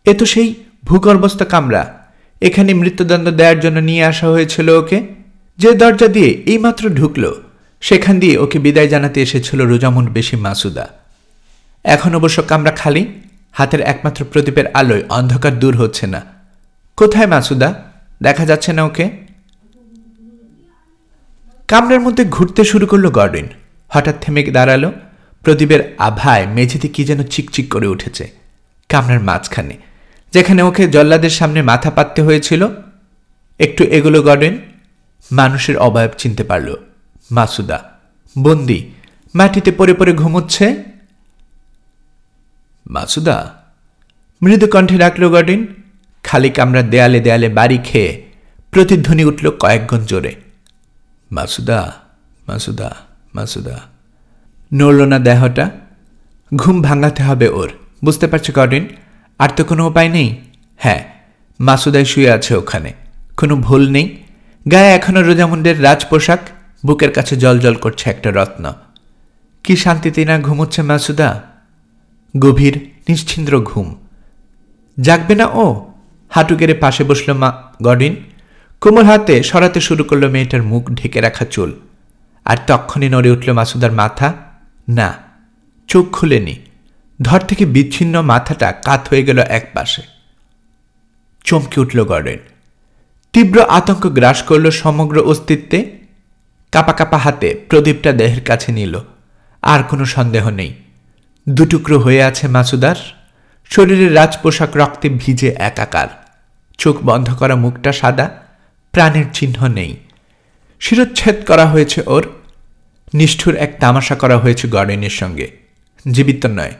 এ তো সেই ভূগর্ভস্থ কামরা। এখানে মৃত্যুদণ্ড দেওয়ার জন্য নিয়ে আসা হয়েছিল ওকে। যে দরজা দিয়ে এইমাত্র ঢুকল, সেখান দিয়ে ওকে বিদায় জানাতে এসেছিল রোজামুন বেশি মাসুদা। এখন অবশ্য কামরা খালি। হাতের একমাত্র প্রদীপের আলোয় অন্ধকার দূর হচ্ছে না। কোথায় মাসুদা? দেখা যাচ্ছে না ওকে। কামরার মধ্যে ঘুরতে শুরু করলো গডউইন। হঠাৎ থেমে দাঁড়ালো। প্রদীপের আভায় মেঝেতে কি যেন চিকচিক করে উঠেছে। কামরার মাঝখানে, যেখানে ওকে জল্লাদের সামনে মাথা পাততে হয়েছিল। একটু এগুলো গডউইন। মানুষের অবয়ব চিনতে পারল। মাসুদা বন্দি, মাটিতে পড়ে পড়ে ঘুমোচ্ছে। মাসুদা, মৃদু কণ্ঠে ডাকল গডউইন। খালি কামরার দেয়ালে দেয়ালে বাড়ি খেয়ে প্রতিধ্বনি উঠল কয়েকগুণ জোরে। মাসুদা, মাসুদা, মাসুদা। নড়ল না দেহটা। ঘুম ভাঙাতে হবে ওর, বুঝতে পারছে গডউইন। আর তো কোনো উপায় নেই। হ্যাঁ, মাসুদাই শুয়ে আছে ওখানে, কোনো ভুল নেই। গায়ে এখনো রোজামুন্ডের রাজ পোশাক, বুকের কাছে জল জল করছে একটা রত্ন। কি শান্তিতে না ঘুমোচ্ছে মাসুদা। গভীর নিশ্চিন্দ্র ঘুম। জাগবে না ও? হাঁটু গেড়ে পাশে বসল গডউইন। কোমল হাতে সরাতে শুরু করলো মেয়েটার মুখ ঢেকে রাখা চুল। আর তক্ষণই নড়ে উঠল মাসুদার মাথা। না, চোখ খুলেনি। ধর থেকে বিচ্ছিন্ন মাথাটা কাত হয়ে গেল এক পাশে। চমকে উঠল গডউইন। তীব্র আতঙ্ক গ্রাস করল সমগ্র অস্তিত্বে। কাপা কাপা হাতে প্রদীপটা দেহের কাছে নিল। আর কোনো সন্দেহ নেই, দুটুকরো হয়ে আছে মাসুদার। শরীরের রাজপোশাক রক্তে ভিজে একাকার। চোখ বন্ধ করা মুখটা সাদা, প্রাণের চিহ্ন নেই। শিরচ্ছেদ করা হয়েছে ওর। নিষ্ঠুর এক তামাশা করা হয়েছে গডউইনের সঙ্গে। জীবিত নয়,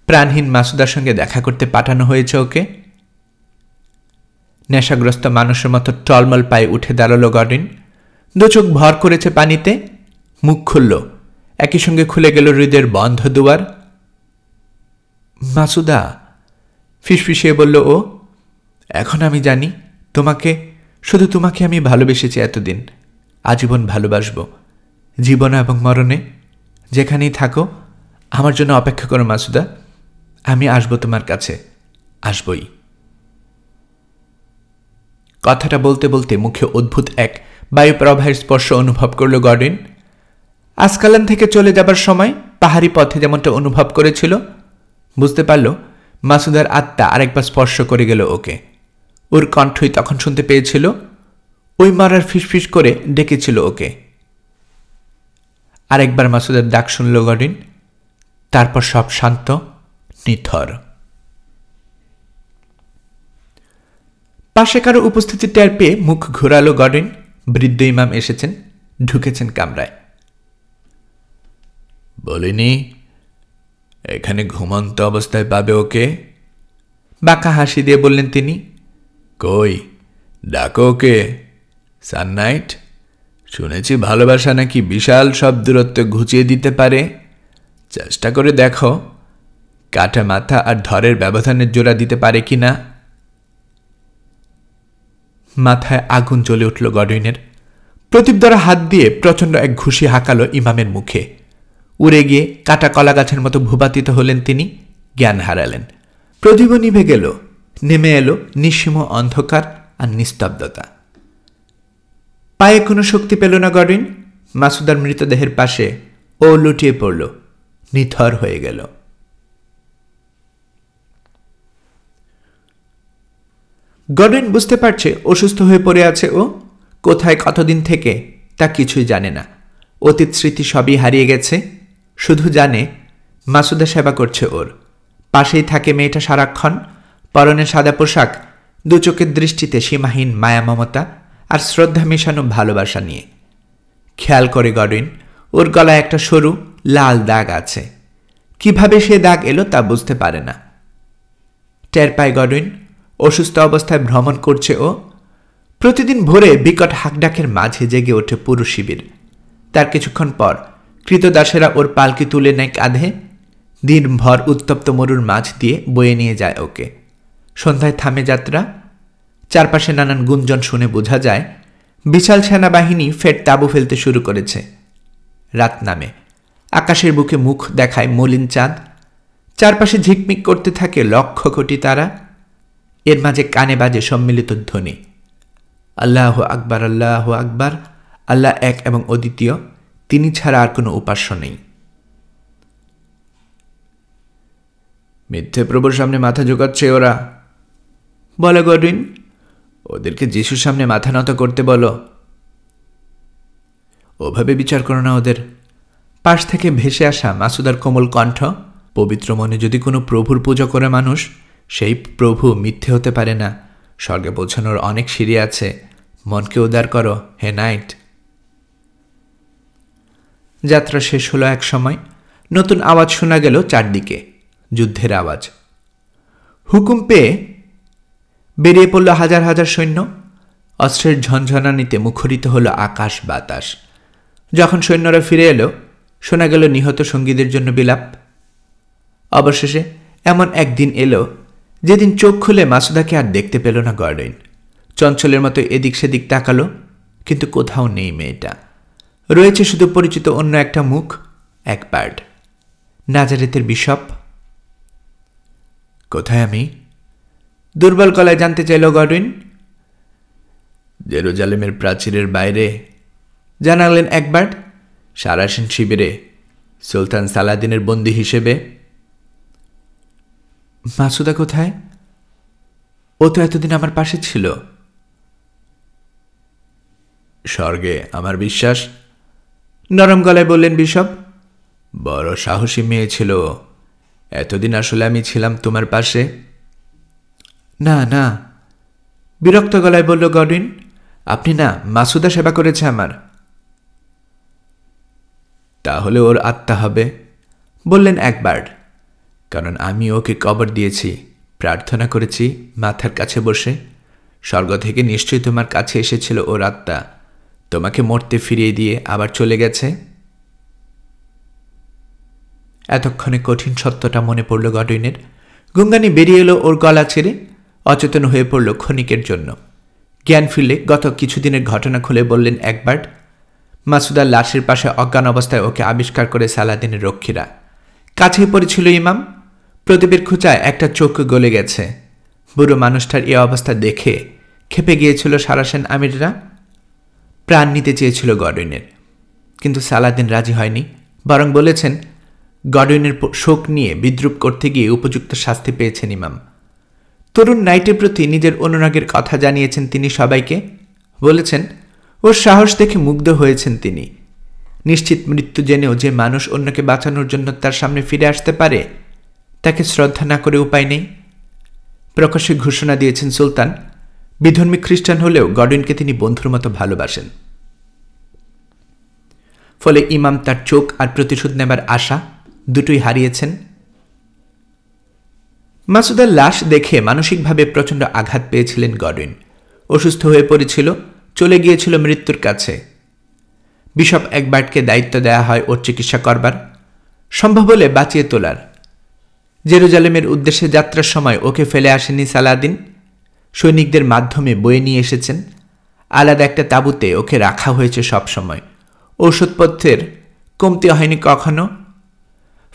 প্রাণহীন মাসুদার সঙ্গে দেখা করতে পাঠানো হয়েছে ওকে। নেশাগ্রস্ত মানুষের মতো টলমল পায়ে উঠে দাঁড়ালো গডউইন। দু চোখ ভর করেছে পানিতে। মুখ খুলল, একই সঙ্গে খুলে গেল হৃদয়ের বন্ধ দুয়ার। মাসুদা, ফিসফিসিয়ে বলল ও। এখন আমি জানি তোমাকে, শুধু তোমাকে আমি ভালোবেসেছি এতদিন। আজীবন ভালোবাসব, জীবন এবং মরণে। যেখানেই থাকো আমার জন্য অপেক্ষা করো মাসুদা। আমি আসবো তোমার কাছে, আসবই। কথাটা বলতে বলতে মুখে অদ্ভুত এক বায়ুপ্রবাহের স্পর্শ অনুভব করল গডউইন। আসকালান থেকে চলে যাবার সময় পাহাড়ি পথে যেমনটা অনুভব করেছিল। বুঝতে পারল মাসুদার আত্মা আরেকবার স্পর্শ করে গেল ওকে। ওর কণ্ঠই তখন শুনতে পেয়েছিল। ওই মারার ফিসফিস করে ডেকেছিল ওকে। আরেকবার মাসুদার ডাক শুনল গডউইন। তারপর সব শান্ত, নিথর। পাশে কারো উপস্থিতি টের পেয়ে মুখ ঘোরালো গডউইন। বৃদ্ধ ইমাম এসেছেন, ঢুকেছেন কামরায়। বলিনি এখানে ঘুমন্ত অবস্থায় পাবে ওকে? বাঁকা হাসি দিয়ে বললেন তিনি। কই, ডাকো ওকে। সাননাইট, শুনেছি ভালোবাসা নাকি বিশাল সব দূরত্ব ঘুচিয়ে দিতে পারে। চেষ্টা করে দেখো, কাটা মাথা আর ধরের ব্যবধানের জোড়া দিতে পারে কি না। মাথায় আগুন জ্বলে উঠল গডউইনের। প্রদীপ দ্বারা হাত দিয়ে প্রচণ্ড এক ঘুষি হাঁকালো ইমামের মুখে। উড়ে গিয়ে কাটা কলা গাছের মতো ভূপাতিত হলেন তিনি। জ্ঞান হারালেন। প্রদীপও নিভে গেল। নেমে এলো নিঃসীম অন্ধকার আর নিস্তব্ধতা। পায়ে কোনো শক্তি পেল না গডউইন। মাসুদার মৃতদেহের পাশে ও লুটিয়ে পড়ল, নিথর হয়ে গেল। গডউইন বুঝতে পারছে অসুস্থ হয়ে পড়ে আছে ও। কোথায় কতদিন থেকে তা কিছুই জানে না। অতীত স্মৃতি সবই হারিয়ে গেছে। শুধু জানে মাসুদা সেবা করছে ওর। পাশেই থাকে মেয়েটা সারাক্ষণ। পরনে সাদা পোশাক, দু চোখের দৃষ্টিতে সীমাহীন মায়া মমতা আর শ্রদ্ধা মেশানো ভালোবাসা নিয়ে। খেয়াল করে গডউইন ওর গলায় একটা সরু লাল দাগ আছে। কিভাবে সে দাগ এলো তা বুঝতে পারে না। টের পায় গডউইন অসুস্থ অবস্থায় ভ্রমণ করছে ও। প্রতিদিন ভোরে বিকট হাকডাকের মাঝে জেগে ওঠে পুরো শিবির। তার কিছুক্ষণ পর কৃতদাসেরা ওর পালকি তুলে নেয় কাঁধে। দিনভর উত্তপ্ত মরুর মাঝ দিয়ে বয়ে নিয়ে যায় ওকে। সন্ধ্যায় থামে যাত্রা। চারপাশে নানান গুঞ্জন শুনে বোঝা যায় বিশাল সেনাবাহিনী ফের তাঁবু ফেলতে শুরু করেছে। রাত নামে। আকাশের বুকে মুখ দেখায় মলিন চাঁদ। চারপাশে ঝিকমিক করতে থাকে লক্ষ কোটি তারা। এর মাঝে কানে বাজে সম্মিলিত ধ্বনি, আল্লাহ আকবার, আল্লাহ আকবার, আল্লাহ এক এবং অদ্বিতীয়, তিনি ছাড়া আর কোনো উপাস্য নেই। মিথ্যে প্রভুর সামনে মাথা ঝুঁকাচ্ছে ওরা, বলে গডউইন। ওদেরকে যিশুর সামনে মাথা নত করতে বলো। ওভাবে বিচার করো না ওদের। পাশ থেকে ভেসে আসা মাসুদার কোমল কণ্ঠ, পবিত্র মনে যদি কোনো প্রভুর পূজা করে মানুষ, সেই প্রভু মিথ্যে হতে পারে না। স্বর্গে পৌঁছানোর অনেক সিঁড়ি আছে, মনকে উদার করো হে নাইট। যাত্রা শেষ হলো এক সময়। নতুন আওয়াজ শোনা গেল চারদিকে, যুদ্ধের আওয়াজ। হুকুম পেয়ে বেরিয়ে পড়ল হাজার হাজার সৈন্য। অস্ত্রের ঝনঝনানিতে মুখরিত হলো আকাশ বাতাস। যখন সৈন্যরা ফিরে এলো, শোনা গেল নিহত সঙ্গীদের জন্য বিলাপ। অবশেষে এমন একদিন এলো যেদিন চোখ খুলে মাসুদাকে আর দেখতে পেল না গডউইন। চঞ্চলের মতো এদিক সেদিক তাকালো, কিন্তু কোথাও নেই মেয়েটা। রয়েছে শুধু পরিচিত অন্য একটা মুখ, এক বার্ড, নাজারেতের বিশপ। কোথায় আমি? দুর্বল গলায় জানতে চাইল গডউইন। জেরুজালেমের প্রাচীরের বাইরে, জানালেন এক বার্ড। সারাসিন শিবিরে, সুলতান সালাদিনের বন্দী হিসেবে। মাসুদা কোথায়? ও তো এতদিন আমার পাশে ছিল। স্বর্গে আমার বিশ্বাস, নরম গলায় বললেন বিশপ। বড় সাহসী মেয়ে ছিল। এতদিন আসলে আমি ছিলাম তোমার পাশে। না না, বিরক্ত গলায় বলল গডউইন। আপনি না, মাসুদা সেবা করেছে আমার। তাহলে ওর আত্মা হবে, বললেন এক বার্ড। কারণ আমি ওকে কবর দিয়েছি, প্রার্থনা করেছি মাথার কাছে বসে। স্বর্গ থেকে নিশ্চয়ই তোমার কাছে এসেছিল ওর আত্মা, তোমাকে মরতে ফিরিয়ে দিয়ে আবার চলে গেছে। এতক্ষণে কঠিন সত্যটা মনে পড়ল গডউইনের। গুঙ্গানি বেরিয়ে এলো ওর গলা ছেড়ে। অচেতন হয়ে পড়ল ক্ষণিকের জন্য। জ্ঞান ফিরলে গত কিছুদিনের ঘটনা খুলে বললেন এক বার্ড। মাসুদার লাশের পাশে অজ্ঞান অবস্থায় ওকে আবিষ্কার করে সালাদিনের রক্ষীরা। কাছেই পড়েছিল ইমাম। প্রদীপের খোঁচায় একটা চোখ গলে গেছে। বুড়ো মানুষটার এ অবস্থা দেখে খেপে গিয়েছিল সারাসেন আমিররা। প্রাণ নিতে চেয়েছিল গডউইনের, কিন্তু সালাদিন রাজি হয়নি। বরং বলেছেন গডউইনের শোক নিয়ে বিদ্রুপ করতে গিয়ে উপযুক্ত শাস্তি পেয়েছেন ইমাম। তরুণ নাইটের প্রতি নিজের অনুরাগের কথা জানিয়েছেন তিনি সবাইকে। বলেছেন ওর সাহস দেখে মুগ্ধ হয়েছেন তিনি। নিশ্চিত মৃত্যু জেনেও যে মানুষ অন্যকে বাঁচানোর জন্য তার সামনে ফিরে আসতে পারে, তাকে শ্রদ্ধা না করে উপায় নেই। প্রকাশ্যে ঘোষণা দিয়েছেন সুলতান, বিধর্মী খ্রিস্টান হলেও গডউইনকে তিনি বন্ধুর মতো ভালোবাসেন। ফলে ইমাম তার চোখ আর প্রতিশোধ নেবার আশা দুটোই হারিয়েছেন। মাসুদার লাশ দেখে মানসিকভাবে প্রচণ্ড আঘাত পেয়েছিলেন গডউইন। অসুস্থ হয়ে পড়েছিল, চলে গিয়েছিল মৃত্যুর কাছে। বিশপ এক বার্ডকে দায়িত্ব দেয়া হয় ওর চিকিৎসা করবার, সম্ভব হলে বাঁচিয়ে তোলার। জেরুজালেমের উদ্দেশ্যে যাত্রার সময় ওকে ফেলে আসেনি সালাদিন, সৈনিকদের মাধ্যমে বয়ে নিয়ে এসেছেন। আলাদা একটা তাঁবুতে ওকে রাখা হয়েছে সব সময়। ঔষধপত্রের কমতি হয়নি কখনো।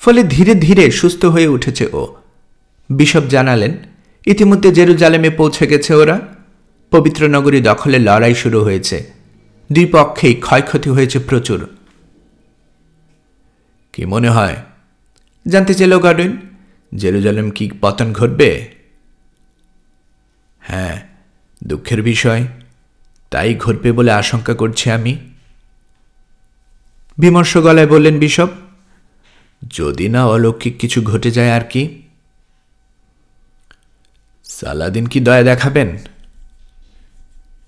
ফলে ধীরে ধীরে সুস্থ হয়ে উঠেছে ও। বিশপ জানালেন ইতিমধ্যে জেরুজালেমে পৌঁছে গেছে ওরা। পবিত্র নগরী দখলে লড়াই শুরু হয়েছে। দুই পক্ষেই ক্ষয়ক্ষতি হয়েছে প্রচুর। কি মনে হয়? জানতে চাইল গডউইন। জেরুজালেম কি পতন ঘটবে? হ্যাঁ, দুঃখের বিষয়, তাই ঘটবে বলে আশঙ্কা করছি আমি, বিমর্ষ গলায় বললেন বিশপ। যদি না অলৌকিক কিছু ঘটে যায় আর কি। সালাদিন কি দয়া দেখাবেন?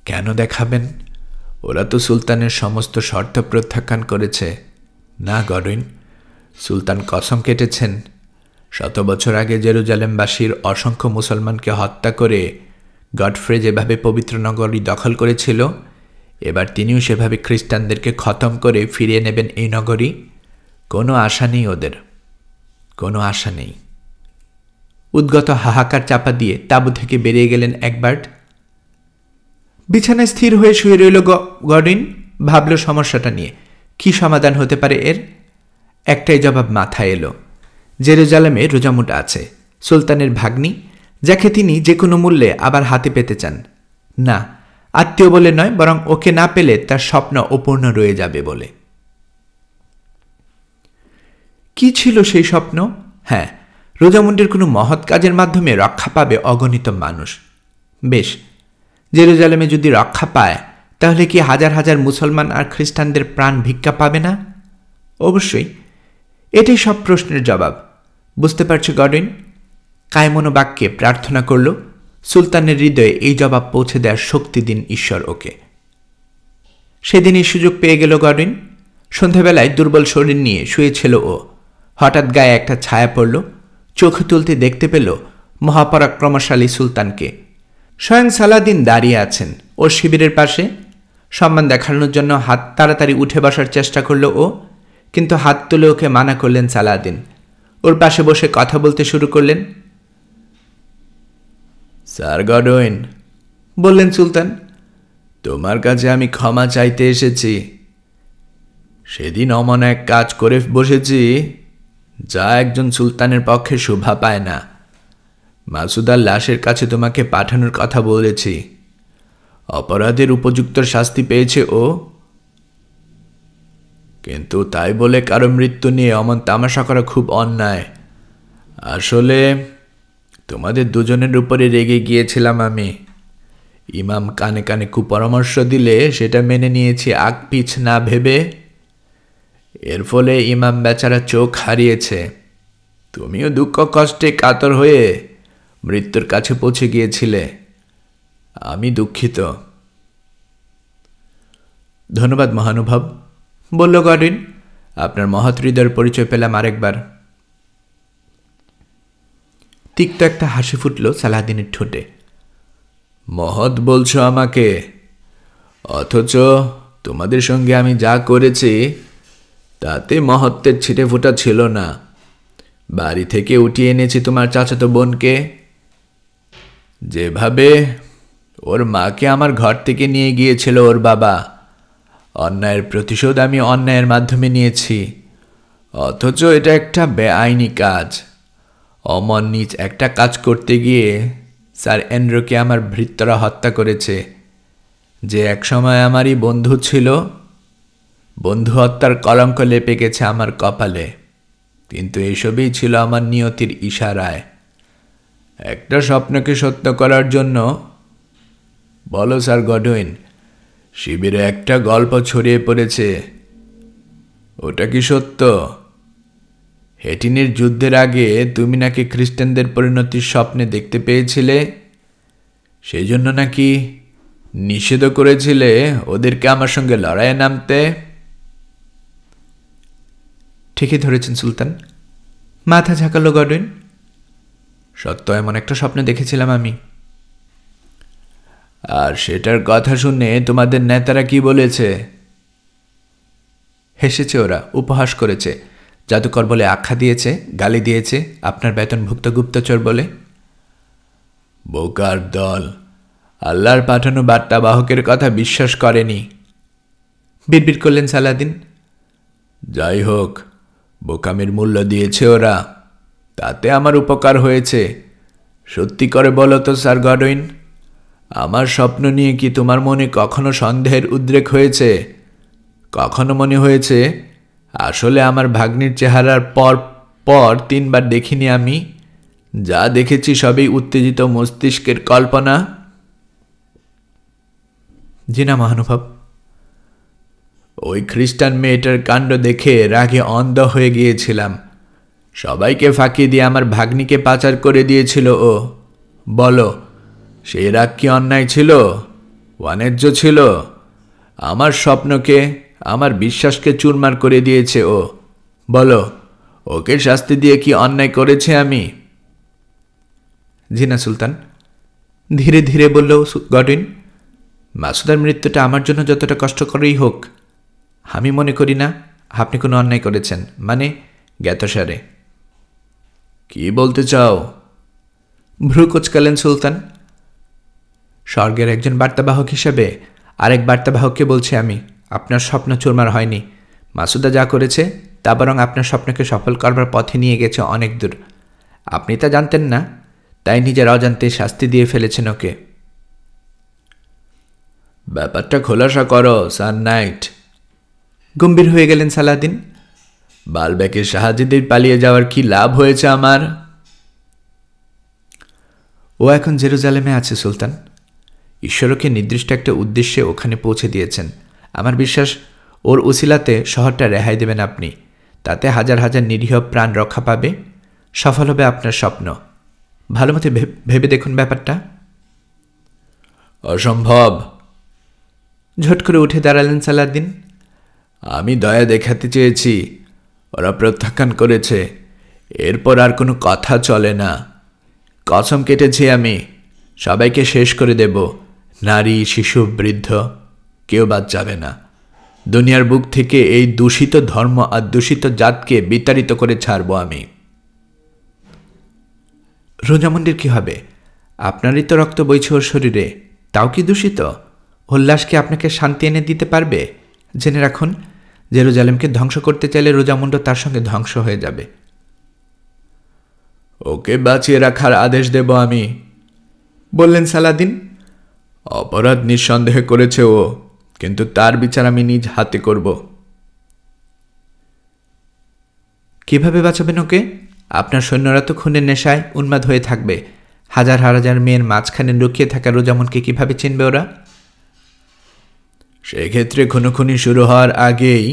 কেন দেখাবেন? ওরা তো সুলতানের সমস্ত শর্ত প্রত্যাখ্যান করেছে। না গডউইন, সুলতান কসম কেটেছেন, 100 বছর আগে জেরুজালেমবাসীর অসংখ্য মুসলমানকে হত্যা করে গডফ্রে যেভাবে পবিত্র নগরী দখল করেছিল, এবার তিনিও সেভাবে খ্রিস্টানদেরকে খতম করে ফিরিয়ে নেবেন এই নগরী। কোনো আশা নেই ওদের, কোনো আশা নেই। উদ্গত হাহাকার চাপা দিয়ে তাঁবু থেকে বেরিয়ে গেলেন একবার্ট। বিছানায় স্থির হয়ে শুয়ে রইল গডউইন। ভাবল সমস্যাটা নিয়ে কি সমাধান হতে পারে এর। একটাই জবাব মাথায় এলো। জেরুজালেমে রোজামুটা আছে, সুলতানের ভাগ্নি, যাকে তিনি যে কোনো মূল্যে আবার হাতে পেতে চান। না, আত্মীয় বলে নয়, বরং ওকে না পেলে তার স্বপ্ন অপূর্ণ রয়ে যাবে বলে। কি ছিল সেই স্বপ্ন? হ্যাঁ, রোজামুন্ডির কোনো মহৎ কাজের মাধ্যমে রক্ষা পাবে অগণিত মানুষ। বেশ, জেরুজালেমে যদি রক্ষা পায়, তাহলে কি হাজার হাজার মুসলমান আর খ্রিস্টানদের প্রাণ ভিক্ষা পাবে না? অবশ্যই। এটাই সব প্রশ্নের জবাব। বুঝতে পারছো গডউইন? কায়মনোবাক্যে প্রার্থনা করল, সুলতানের হৃদয়ে এই জবাব পৌঁছে দেওয়ার শক্তি দিন ঈশ্বর ওকে। সেদিনই সুযোগ পেয়ে গেল গডউইন। সন্ধ্যাবেলায় দুর্বল শরীর নিয়ে শুয়েছিল ও। হঠাৎ গায়ে একটা ছায়া পড়ল। চোখ তুলতে দেখতে পেল মহাপরাক্রমশালী সুলতানকে। স্বয়ং সালাদিন দাঁড়িয়ে আছেন ওর শিবিরের পাশে। সম্মান দেখানোর জন্য হাত তাড়াতাড়ি উঠে বসার চেষ্টা করল ও, কিন্তু হাত তুলে ওকে মানা করলেন সালাদিন। ওর পাশে বসে কথা বলতে শুরু করলেন। স্যার গডউইন, বললেন সুলতান, তোমার কাছে আমি ক্ষমা চাইতে এসেছি। সেদিন অমন এক কাজ করে বসেছি যা একজন সুলতানের পক্ষে শোভা পায় না। মাসুদার লাশের কাছে তোমাকে পাঠানোর কথা বলেছি। অপরাধের উপযুক্ত শাস্তি পেয়েছে ও, কিন্তু তাই বলে কারো মৃত্যু নিয়ে অমন তামাশা করা খুব অন্যায়। আসলে তোমাদের দুজনের উপরে রেগে গিয়েছিলাম আমি। ইমাম কানে কানে কুপরামর্শ দিলে সেটা মেনে নিয়েছি আগপিছ না ভেবে। এর ফলে ইমাম বেচারা চোখ হারিয়েছে। তুমিও দুঃখ কষ্টে কাতর হয়ে মৃত্যুর কাছে পৌঁছে গিয়েছিলে। আমি দুঃখিত। ধন্যবাদ মহানুভব, বলল গডউইন। আপনার মহৎ হৃদয়ের পরিচয় পেলাম আরেকবার। তিক্ত একটা হাসি ফুটল সালাদিনের ঠোঁটে। মহৎ বলছো আমাকে, অথচ তোমাদের সঙ্গে আমি যা করেছি তাতে মহত্বের ছিটে ফোঁটা ছিল না। বাড়ি থেকে উঠিয়ে এনেছি তোমার চাচাতো বোনকে, যেভাবে ওর মাকে আমার ঘর থেকে নিয়ে গিয়েছিল ওর বাবা। অন্যায়ের প্রতিশোধ আমি অন্যায়ের মাধ্যমে নিয়েছি, অথচ এটা একটা বেআইনি কাজ। অমন নিজ একটা কাজ করতে গিয়ে স্যার এন্ড্রুকে আমার ভৃত্যরা হত্যা করেছে, যে একসময় আমারই বন্ধু ছিল। বন্ধু হত্যার কলঙ্ক লেপে গেছে আমার কপালে, কিন্তু এসবই ছিল আমার নিয়তির ইশারায়। একটা স্বপ্নকে সত্য করার জন্য। বলো স্যার গডউইন, শিবিরে একটা গল্প ছড়িয়ে পড়েছে, ওটা কি সত্য? হেটিনের যুদ্ধের আগে তুমি নাকি খ্রিস্টানদের পরিণতির স্বপ্নে দেখতে পেয়েছিলে, সেই জন্য নাকি নিষেধও করেছিলে ওদেরকে আমার সঙ্গে লড়াইয়ে নামতে। ঠিকই ধরেছেন সুলতান, মাথা ঝাঁকালো গডউইন। সত্য এমন একটা স্বপ্ন দেখেছিলাম আমি। আর সেটার কথা শুনে তোমাদের নেতারা কি বলেছে? হেসেছে ওরা, উপহাস করেছে, জাদুকর বলে আখ্যা দিয়েছে, গালি দিয়েছে, আপনার বেতনভুক্ত গুপ্তচর বলে। বোকার দল, আল্লাহর পাঠানো বার্তাবাহকের কথা বিশ্বাস করেনি, বিড়বিড় করলেন সালাদিন। যাই হোক, বোকামির মূল্য দিয়েছে ওরা, তাতে আমার উপকার হয়েছে। সত্যি করে বলো তো স্যার গডউইন, আমার স্বপ্ন নিয়ে কি তোমার মনে কখনো সন্দেহের উদ্রেক হয়েছে? কখনো মনে হয়েছে আসলে আমার ভাগ্নির চেহারার পর পর 3 বার দেখিনি আমি? যা দেখেছি সবই উত্তেজিত মস্তিষ্কের কল্পনা। জি না মহানুভব। ওই খ্রিস্টান মেয়েটার কাণ্ড দেখে রাগে অন্ধ হয়ে গিয়েছিলাম। সবাইকে ফাঁকি দিয়ে আমার ভাগ্নিকে পাচার করে দিয়েছিল ও। বলো, সেই রাগ কি অন্যায় ছিল? অন্যায্য ছিল। আমার স্বপ্নকে, আমার বিশ্বাসকে চুরমার করে দিয়েছে ও। বলো, ওকে শাস্তি দিয়ে কি অন্যায় করেছে আমি? জি না সুলতান, ধীরে ধীরে বলল গডউইন। মাসুদার মৃত্যুটা আমার জন্য যতটা কষ্টকরই হোক, আমি মনে করি না আপনি কোনো অন্যায় করেছেন, মানে জ্ঞাতসারে। কি বলতে চাও? ভ্রু কোচকালেন সুলতান। স্বর্গের একজন বার্তাবাহক হিসেবে আরেক বার্তাবাহককে বলছি আমি, আপনার স্বপ্ন চুরমার হয়নি। মাসুদা যা করেছে তা বরং আপনার স্বপ্নকে সফল করবার পথে নিয়ে গেছে অনেক দূর। আপনি তা জানতেন না, তাই নিজের অজান্তে শাস্তি দিয়ে ফেলেছেন ওকে। ব্যাপারটা খোলাসা করো সান নাইট। গম্ভীর হয়ে গেলেন সালাদিন। বালবেকের শাহাজিদের পালিয়ে যাওয়ার কি লাভ হয়েছে আমার? ও এখন জেরুজালেমে আছে সুলতান। ঈশ্বর ওকে নির্দিষ্ট একটা উদ্দেশ্যে ওখানে পৌঁছে দিয়েছেন। আমার বিশ্বাস ওর উসিলাতে শহরটা রেহাই দেবেন আপনি। তাতে হাজার হাজার নিরীহ প্রাণ রক্ষা পাবে, সফল হবে আপনার স্বপ্ন। ভালো মতো ভেবে দেখুন ব্যাপারটা। অসম্ভব। ঝট করে উঠে দাঁড়ালেন সালাদ্দিন। আমি দয়া দেখাতে চেয়েছি, ওরা প্রত্যাখ্যান করেছে। এরপর আর কোনো কথা চলে না। কসম কেটেছি আমি, সবাইকে শেষ করে দেব। নারী, শিশু, বৃদ্ধ, কেউ বাদ যাবে না। দুনিয়ার বুক থেকে এই দূষিত ধর্ম আর দূষিত জাতকে বিতাড়িত করে ছাড়ব আমি। রোজামন্ডির কি হবে? আপনারই তো রক্ত বইছে ওর শরীরে, তাও কি দূষিত? উল্লাস কি আপনাকে শান্তি এনে দিতে পারবে? জেনে রাখুন, জেরুজালেমকে ধ্বংস করতে চাইলে রোজামুন্ড তার সঙ্গে ধ্বংস হয়ে যাবে। ওকে বাঁচিয়ে রাখার আদেশ দেব আমি, বললেন সালাদিন। অপরাধ নিঃসন্দেহে করেছে ও, কিন্তু তার বিচার আমি নিজ হাতে করব। কিভাবে বাঁচাবেন ওকে? আপনার সৈন্যরা তো খুনের নেশায় উন্মাদ হয়ে থাকবে। হাজার হাজার মেয়ের মাঝখানে লুকিয়ে থাকা রোজামনকে কিভাবে চিনবে ওরা? সেক্ষেত্রে খুনোখুনি শুরু হওয়ার আগেই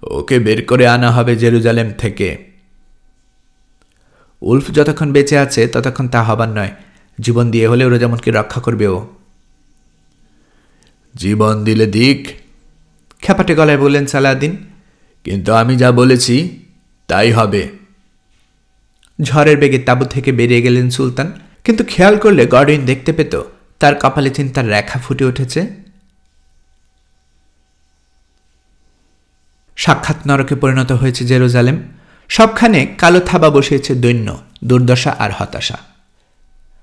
ওকে বের করে আনা হবে জেরুজালেম থেকে। উলফ যতক্ষণ বেঁচে আছে ততক্ষণ তা হবার নয়। জীবন দিয়ে হলেও রোজামনকে রক্ষা করবে ও। জীবন দিলে দিক, খ্যাপাটে গলায় বললেন সালাদিন। কিন্তু আমি যা বলেছি তাই হবে। ঝড়ের বেগে তাঁবু থেকে বেরিয়ে গেলেন সুলতান, কিন্তু খেয়াল করলে গডউইন দেখতে পেত তার কপালে চিন্তার রেখা ফুটে উঠেছে। সাক্ষাৎ নরকে পরিণত হয়েছে জেরুজালেম। সবখানে কালো থাবা বসিয়েছে দৈন্য, দুর্দশা আর হতাশা।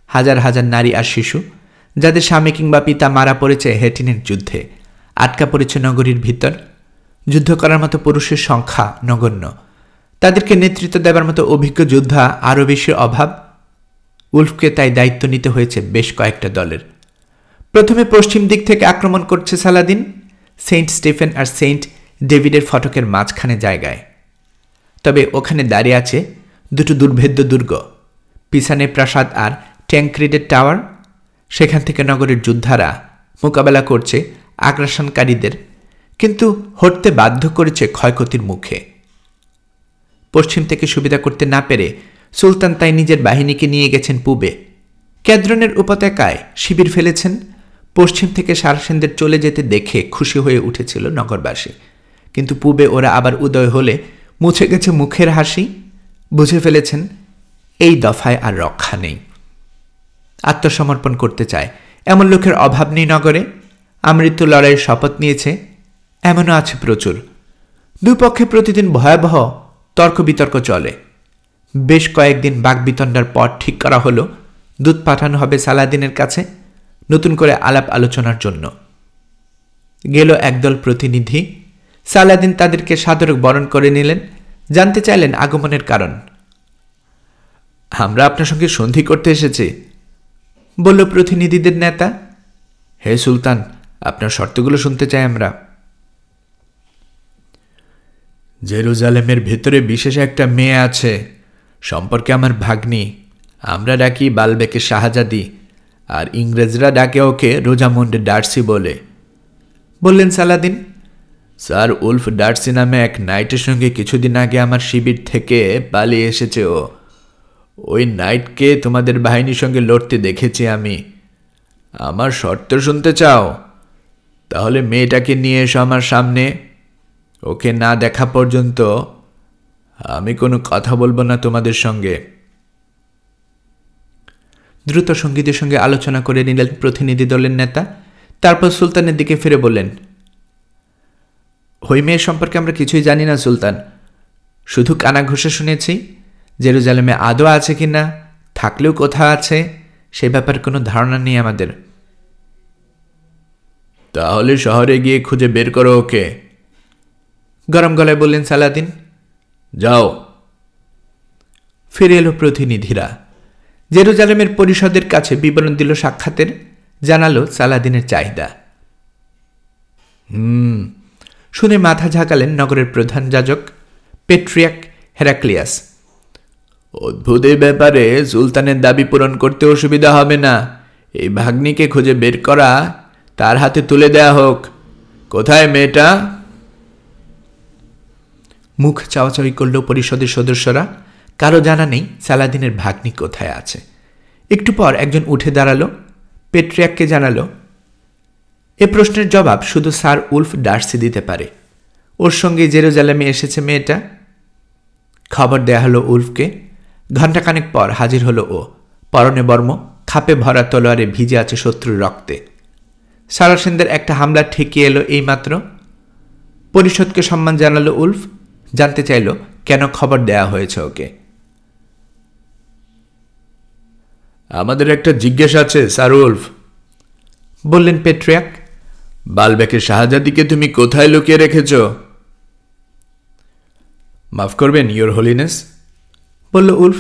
হাজার হাজার নারী আর শিশু, যাদের স্বামী কিংবা পিতা মারা পড়েছে হেটিনের যুদ্ধে, আটকা পড়েছে নগরীর ভিতর। যুদ্ধ করার মতো পুরুষের সংখ্যা নগণ্য, তাদেরকে নেতৃত্ব দেবার মতো অভিজ্ঞ যোদ্ধা আরও বেশি অভাব। উলফকে তাই দায়িত্ব নিতে হয়েছে বেশ কয়েকটা দলের। প্রথমে পশ্চিম দিক থেকে আক্রমণ করছে সালাদিন, সেন্ট স্টিফেন আর সেন্ট ডেভিডের ফটকের মাঝখানে জায়গায়। তবে ওখানে দাঁড়িয়ে আছে দুটো দুর্ভেদ্য দুর্গ, পিসানে প্রাসাদ আর ট্যাঙ্ক্রিডের টাওয়ার। সেখান থেকে নগরের যোদ্ধারা মোকাবেলা করছে আগ্রাসনকারীদের, কিন্তু হটতে বাধ্য করেছে ক্ষয়ক্ষতির মুখে। পশ্চিম থেকে সুবিধা করতে না পেরে সুলতান তাই নিজের বাহিনীকে নিয়ে গেছেন পূবে। ক্যাদ্রনের উপত্যকায় শিবির ফেলেছেন। পশ্চিম থেকে সারাসেনদের চলে যেতে দেখে খুশি হয়ে উঠেছিল নগরবাসী, কিন্তু পূবে ওরা আবার উদয় হলে মুছে গেছে মুখের হাসি। বুঝে ফেলেছেন এই দফায় আর রক্ষা নেই। আত্মসমর্পণ করতে চায় এমন লোকের অভাব নেই নগরে। আমৃত্যু লড়াইয়ের শপথ নিয়েছে এমনও আছে প্রচুর। দুপক্ষে প্রতিদিন ভয়াবহ তর্ক বিতর্ক চলে। বেশ কয়েকদিন বাকবিতণ্ডার পর ঠিক করা হলো দূত পাঠানো হবে সালাদিনের কাছে নতুন করে আলাপ আলোচনার জন্য। গেল একদল প্রতিনিধি। সালাদিন তাদেরকে সাদরে বরণ করে নিলেন, জানতে চাইলেন আগমনের কারণ। আমরা আপনার সঙ্গে সন্ধি করতে এসেছি, বলল প্রতিনিধিদের নেতা। হে সুলতান, আপনার শর্তগুলো শুনতে চাই আমরা। জেরুজালেমের ভেতরে বিশেষ একটা মেয়ে আছে, সম্পর্কে আমার ভাগ্নি। আমরা ডাকি বালবেকে শাহজাদি, আর ইংরেজরা ডাকে ওকে রোজামন্ড ডার্সি বলে, বললেন সালাদিন। স্যার উলফ ডার্সি নামে এক নাইটের সঙ্গে কিছুদিন আগে আমার শিবির থেকে পালিয়ে এসেছে ও। ওই নাইটকে তোমাদের বাহিনীর সঙ্গে লড়তে দেখেছি আমি। আমার শর্ত শুনতে চাও? তাহলে মেয়েটাকে নিয়ে এসো আমার সামনে। ওকে না দেখা পর্যন্ত আমি কোনো কথা বলবো না তোমাদের সঙ্গে। দ্রুত সঙ্গীদের সঙ্গে আলোচনা করে নিলেন প্রতিনিধি দলের নেতা। তারপর সুলতানের দিকে ফিরে বললেন, ওই মেয়ের সম্পর্কে আমরা কিছুই জানি না সুলতান, শুধু কানাঘুষে শুনেছি। জেরুজালেমে আদৌ আছে কিনা, থাকলেও কোথাও আছে, সে ব্যাপারে কোনো ধারণা নেই আমাদের। তাহলে শহরে গিয়ে খুঁজে বের করো ওকে, গরম গলায় বললেন সালাদিন। যাও। ফিরে এলো প্রতিনিধিরা। জেরুজালেমের পরিষদের কাছে বিবরণ দিল সাক্ষাতের, জানালো সালাদিনের চাহিদা। শুনে মাথা ঝাঁকালেন নগরের প্রধান যাজক পেট্রিয়াক হেরাক্লিয়াস। অদ্ভুত এই ব্যাপারে সুলতানের দাবি পূরণ করতে অসুবিধা হবে না। এই ভাগ্নিকে খুঁজে বের করা, তার হাতে তুলে দেয়া হোক। কোথায় মেয়েটা? মুখ চাওয়াচাওয়ি করল পরিষদের সদস্যরা। কারো জানা নেই সালাদিনের ভাগ্নি কোথায় আছে। একটু পর একজন উঠে দাঁড়ালো, পেট্রিয়াককে জানালো, এ প্রশ্নের জবাব শুধু স্যার উলফ ডার্সি দিতে পারে। ওর সঙ্গে জেরুজালেমে এসেছে মেয়েটা। খবর দেয়া হলো উলফকে। ঘণ্টাখানেক পর হাজির হলো ও, পরনে বর্ম, খাপে ভরা তলোয়ারে ভিজে আছে শত্রুর রক্তে। সারাসেনদের একটা হামলা ঠেকিয়ে এলো এইমাত্র। পরিষদকে সম্মান জানালো উলফ, জানতে চাইল কেন খবর দেয়া হয়েছে ওকে। আমাদের একটা জিজ্ঞাসা আছে স্যার উলফ, বললেন পেট্রিয়াক। বালবেকের শাহজাদিকে তুমি কোথায় লুকিয়ে রেখেছ? মাফ করবেন ইয়োর হোলিনেস, বলল উলফ,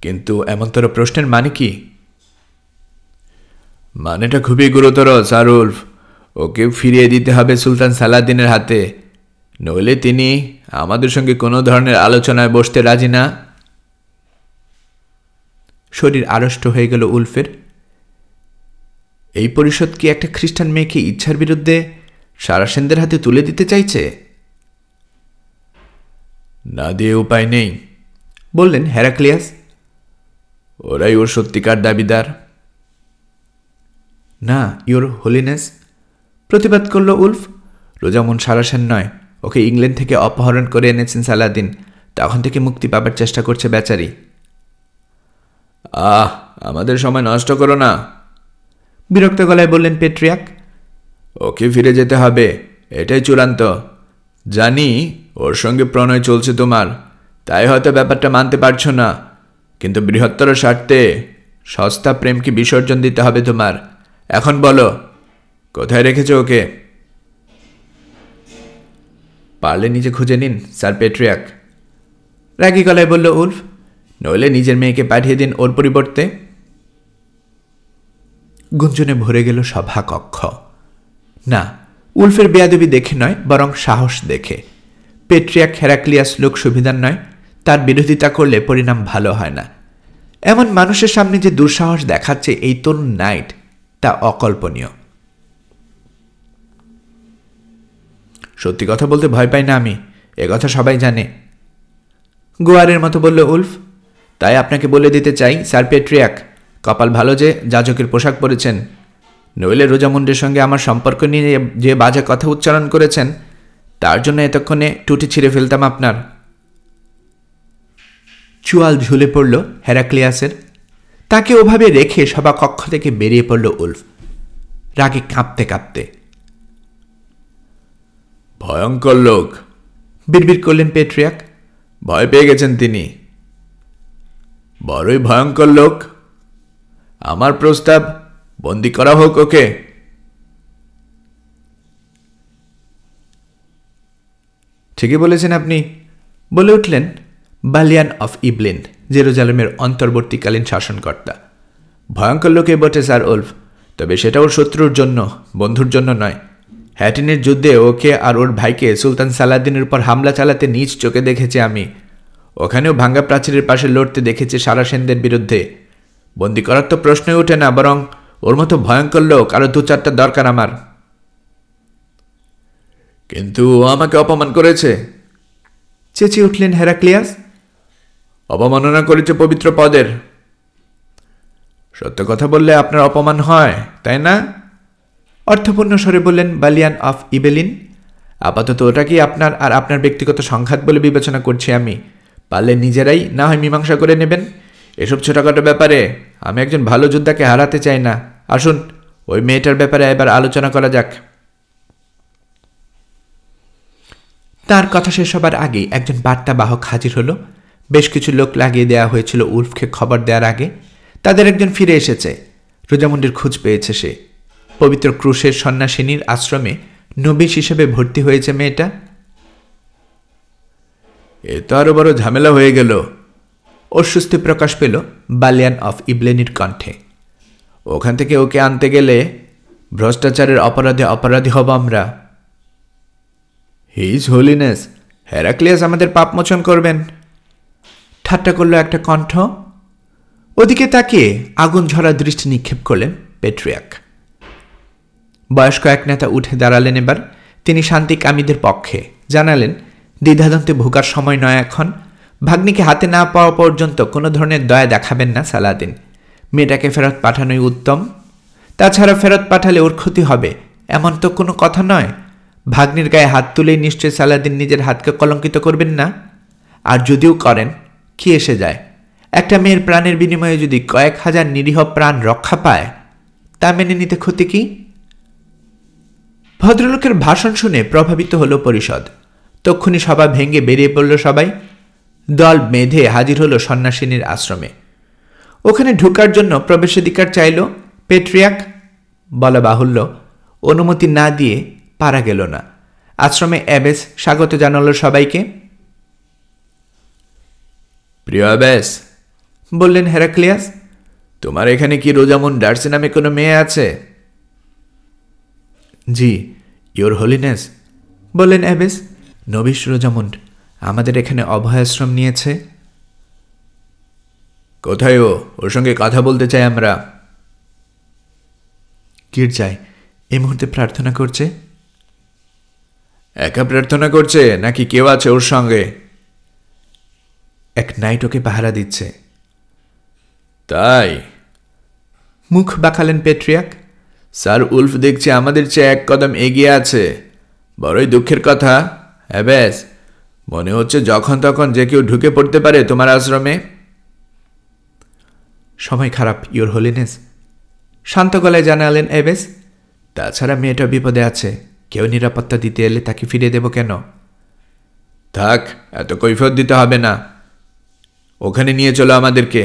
কিন্তু এমনতর প্রশ্নের মানে কি? মানেটা খুবই গুরুতর স্যার উলফ। ওকে ফিরিয়ে দিতে হবে সুলতান সালাদিনের হাতে, নইলে তিনি আমাদের সঙ্গে কোনো ধরনের আলোচনায় বসতে রাজি না। শরীর আড়ষ্ট হয়ে গেল উলফের। এই পরিষদ কি একটা খ্রিস্টান মেয়েকে ইচ্ছার বিরুদ্ধে সারাসেনদের হাতে তুলে দিতে চাইছে? না দিয়ে উপায় নেই, বললেন হেরাক্লিয়াস। ওরাই ওর সত্যিকার দাবিদার। না ইয়োর হোলিনেস, প্রতিবাদ করল উলফ। রোজামন সারাসেন নয়, ওকে ইংল্যান্ড থেকে অপহরণ করে এনেছেন সালাদিন, তখন থেকে মুক্তি পাবার চেষ্টা করছে বেচারি। আমাদের সময় নষ্ট করো না, বিরক্ত গলায় বললেন পেট্রিয়াক। ওকে ফিরে যেতে হবে, এটাই চূড়ান্ত। জানি ওর সঙ্গে প্রণয় চলছে তোমার, তাই হয়তো ব্যাপারটা মানতে পারছো না, কিন্তু বৃহত্তর স্বার্থে সস্তা প্রেমকে বিসর্জন দিতে হবে তোমার। এখন বলো, কোথায় রেখেছো ওকে? পারলে নিজে খুঁজে নিন স্যার পেট্রিয়াক, রাগী গলায় বলল উলফ, নইলে নিজের মেয়েকে পাঠিয়ে দিন ওর পরিবর্তে। গুঞ্জনে ভরে গেল সভাকক্ষ। না, উলফের বেয়াদবি দেখে নয়, বরং সাহস দেখে। পেট্রিয়াক হেরাক্লিয়াস লোক সুবিধার নয়, তার বিরোধিতা করলে পরিণাম ভালো হয় না। এমন মানুষের সামনে যে দুঃসাহস দেখাচ্ছে এই তরুণ নাইট, তা অকল্পনীয়। সত্যি কথা বলতে ভয় পাই না আমি, একথা সবাই জানে, গোয়ারের মতো বলল উলফ। তাই আপনাকে বলে দিতে চাই স্যার পেট্রিয়াক, কপাল ভালো যে যাজকের পোশাক পরেছেন, নইলে রোজামুন্ডের সঙ্গে আমার সম্পর্ক নিয়ে যে বাজে কথা উচ্চারণ করেছেন, তার জন্য এতক্ষণে টুটি ছিঁড়ে ফেলতাম আপনার। চুয়াল ঝুলে পড়ল হেরাক্লিয়াসের। তাকে ওভাবে রেখে সভা কক্ষ থেকে বেরিয়ে পড়ল উলফ, রাগে কাঁপতে কাঁপতে। ভয়ঙ্কর লোক, বিড়বিড় করলেন পেট্রিয়াক। ভয় পেয়ে গেছেন তিনি, বড়ই ভয়ঙ্কর লোক। আমার প্রস্তাব, বন্দি করা হোক ওকে। ঠিকই বলেছেন আপনি, বলে উঠলেন বালিয়ান অফ ইবলিন, জেরুজালেমের অন্তর্বর্তীকালীন শাসনকর্তা। ভয়ঙ্কর লোকে বটে স্যার উলফ, তবে সেটা ওর শত্রুর জন্য, বন্ধুর জন্য নয়। হ্যাটিনের যুদ্ধে ওকে আর ওর ভাইকে সুলতান সালাদিনের উপর হামলা চালাতে নিজ চোখে দেখেছি আমি। ওখানেও ভাঙ্গা প্রাচীরের পাশে লড়তে দেখেছি সারাসেনদের বিরুদ্ধে। বন্দি করার তো প্রশ্নই ওঠে না, বরং ওর মতো ভয়ঙ্কর লোক আরো 2-4টা দরকার আমার। কিন্তু ও আমাকে অপমান করেছে, চেঁচিয়ে উঠলেন হেরাক্লিয়াস। অবমাননা করেছে পবিত্র পদের। সত্য কথা বললে আপনার অপমান হয়, তাই না? অর্থপূর্ণ স্বরে বললেন বালিয়ান অফ ইবেলিন। আপাতত ওটাকেই আপনার আর আপনার ব্যক্তিগত সংঘাত বলে বিবেচনা করছি আমি। পারলে নিজেরাই না হয় মীমাংসা করে নেবেন। এসব ছোটখাটো ব্যাপারে আমি একজন ভালো যোদ্ধাকে হারাতে চাই না। আসুন, ওই মেয়েটার ব্যাপারে এবার আলোচনা করা যাক। তার কথা শেষ হবার আগেই একজন বার্তাবাহক হাজির হলো। বেশ কিছু লোক লাগিয়ে দেওয়া হয়েছিল উলফকে খবর দেওয়ার আগে। তাদের একজন ফিরে এসেছে। রোজামুন্ডির খোঁজ পেয়েছে সে। পবিত্র ক্রুশের সন্ন্যাসিনীর আশ্রমে নবিশ হিসেবে ভর্তি হয়েছে মেয়েটা। এ তো আরো বড় ঝামেলা হয়ে গেল। অস্বস্তি প্রকাশ পেল বালিয়ান অফ ইবলেনির কণ্ঠে। ওখান থেকে ওকে আনতে গেলে ভ্রষ্টাচারের অপরাধী হব আমরা। হিজ হোলিনেস হেরাক্লিয়াস আমাদের পাপমোচন করবেন, ঠাট্টা করল একটা কণ্ঠ। ওদিকে তাকিয়ে আগুন ঝরা দৃষ্টি নিক্ষেপ করলেন পেট্রিয়াক। বয়স্ক এক নেতা উঠে দাঁড়ালেন এবার। তিনি শান্তিকামীদের পক্ষে জানালেন, দ্বিধাদ্বন্দ্বে ভোগার সময় নয় এখন। ভাগ্নিকে হাতে না পাওয়া পর্যন্ত কোনো ধরনের দয়া দেখাবেন না সালাদিন। মেয়েটাকে ফেরত পাঠানোই উত্তম। তাছাড়া ফেরত পাঠালে ওর ক্ষতি হবে এমন তো কোনো কথা নয়। ভাগ্নির গায়ে হাত তুলেই নিশ্চয়ই সালাদিন নিজের হাতকে কলঙ্কিত করবেন না। আর যদিও করেন, কি এসে যায়? একটা মেয়ের প্রাণের বিনিময়ে যদি কয়েক হাজার নিরীহ প্রাণ রক্ষা পায়, তা মেনে নিতে ক্ষতি কি? ভদ্রলোকের ভাষণ শুনে প্রভাবিত হলো পরিষদ। তক্ষুনি সভা ভেঙে বেরিয়ে পড়ল সবাই। দল বেঁধে হাজির হলো সন্ন্যাসিনীর আশ্রমে। ওখানে ঢুকার জন্য প্রবেশাধিকার চাইল পেট্রিয়াক। বলা বাহুল্য, অনুমতি না দিয়ে পারা গেল না। আশ্রমে অ্যাবেস স্বাগত জানালো সবাইকে। প্রিয় অ্যাবেস, বললেন হেরাক্লিয়াস, তোমার এখানে কি রোজামুন ডার্সি নামে কোনো মেয়ে আছে? জি, ইয়োর হোলিনেস, বললেন অ্যাবেস। নবিশ রোজামুন্ড আমাদের এখানে অভয়াশ্রম নিয়েছে। কোথায় ও? ওর সঙ্গে কথা বলতে চাই আমরা। গির্জায় এই মুহূর্তে প্রার্থনা করছে। একা প্রার্থনা করছে নাকি কেউ আছে ওর সঙ্গে? এক নাইট ওকে পাহারা দিচ্ছে। তাই? মুখ বাঁকালেন পেট্রিয়াক। স্যার উলফ দেখছি আমাদের চেয়ে এক কদম এগিয়ে আছে। বড়ই দুঃখের কথা অ্যাবেস, মনে হচ্ছে যখন তখন যে কেউ ঢুকে পড়তে পারে তোমার আশ্রমে। সময় খারাপ ইয়োর হোলিনেস, শান্ত গলায় জানালেন অ্যাবেস। তাছাড়া মেয়েটা বিপদে আছে। কেউ নিরাপত্তা দিতে এলে তাকে ফিরিয়ে দেব কেন? থাক, এত কৈফিয়ত দিতে হবে না। ওখানে নিয়ে চলো আমাদেরকে।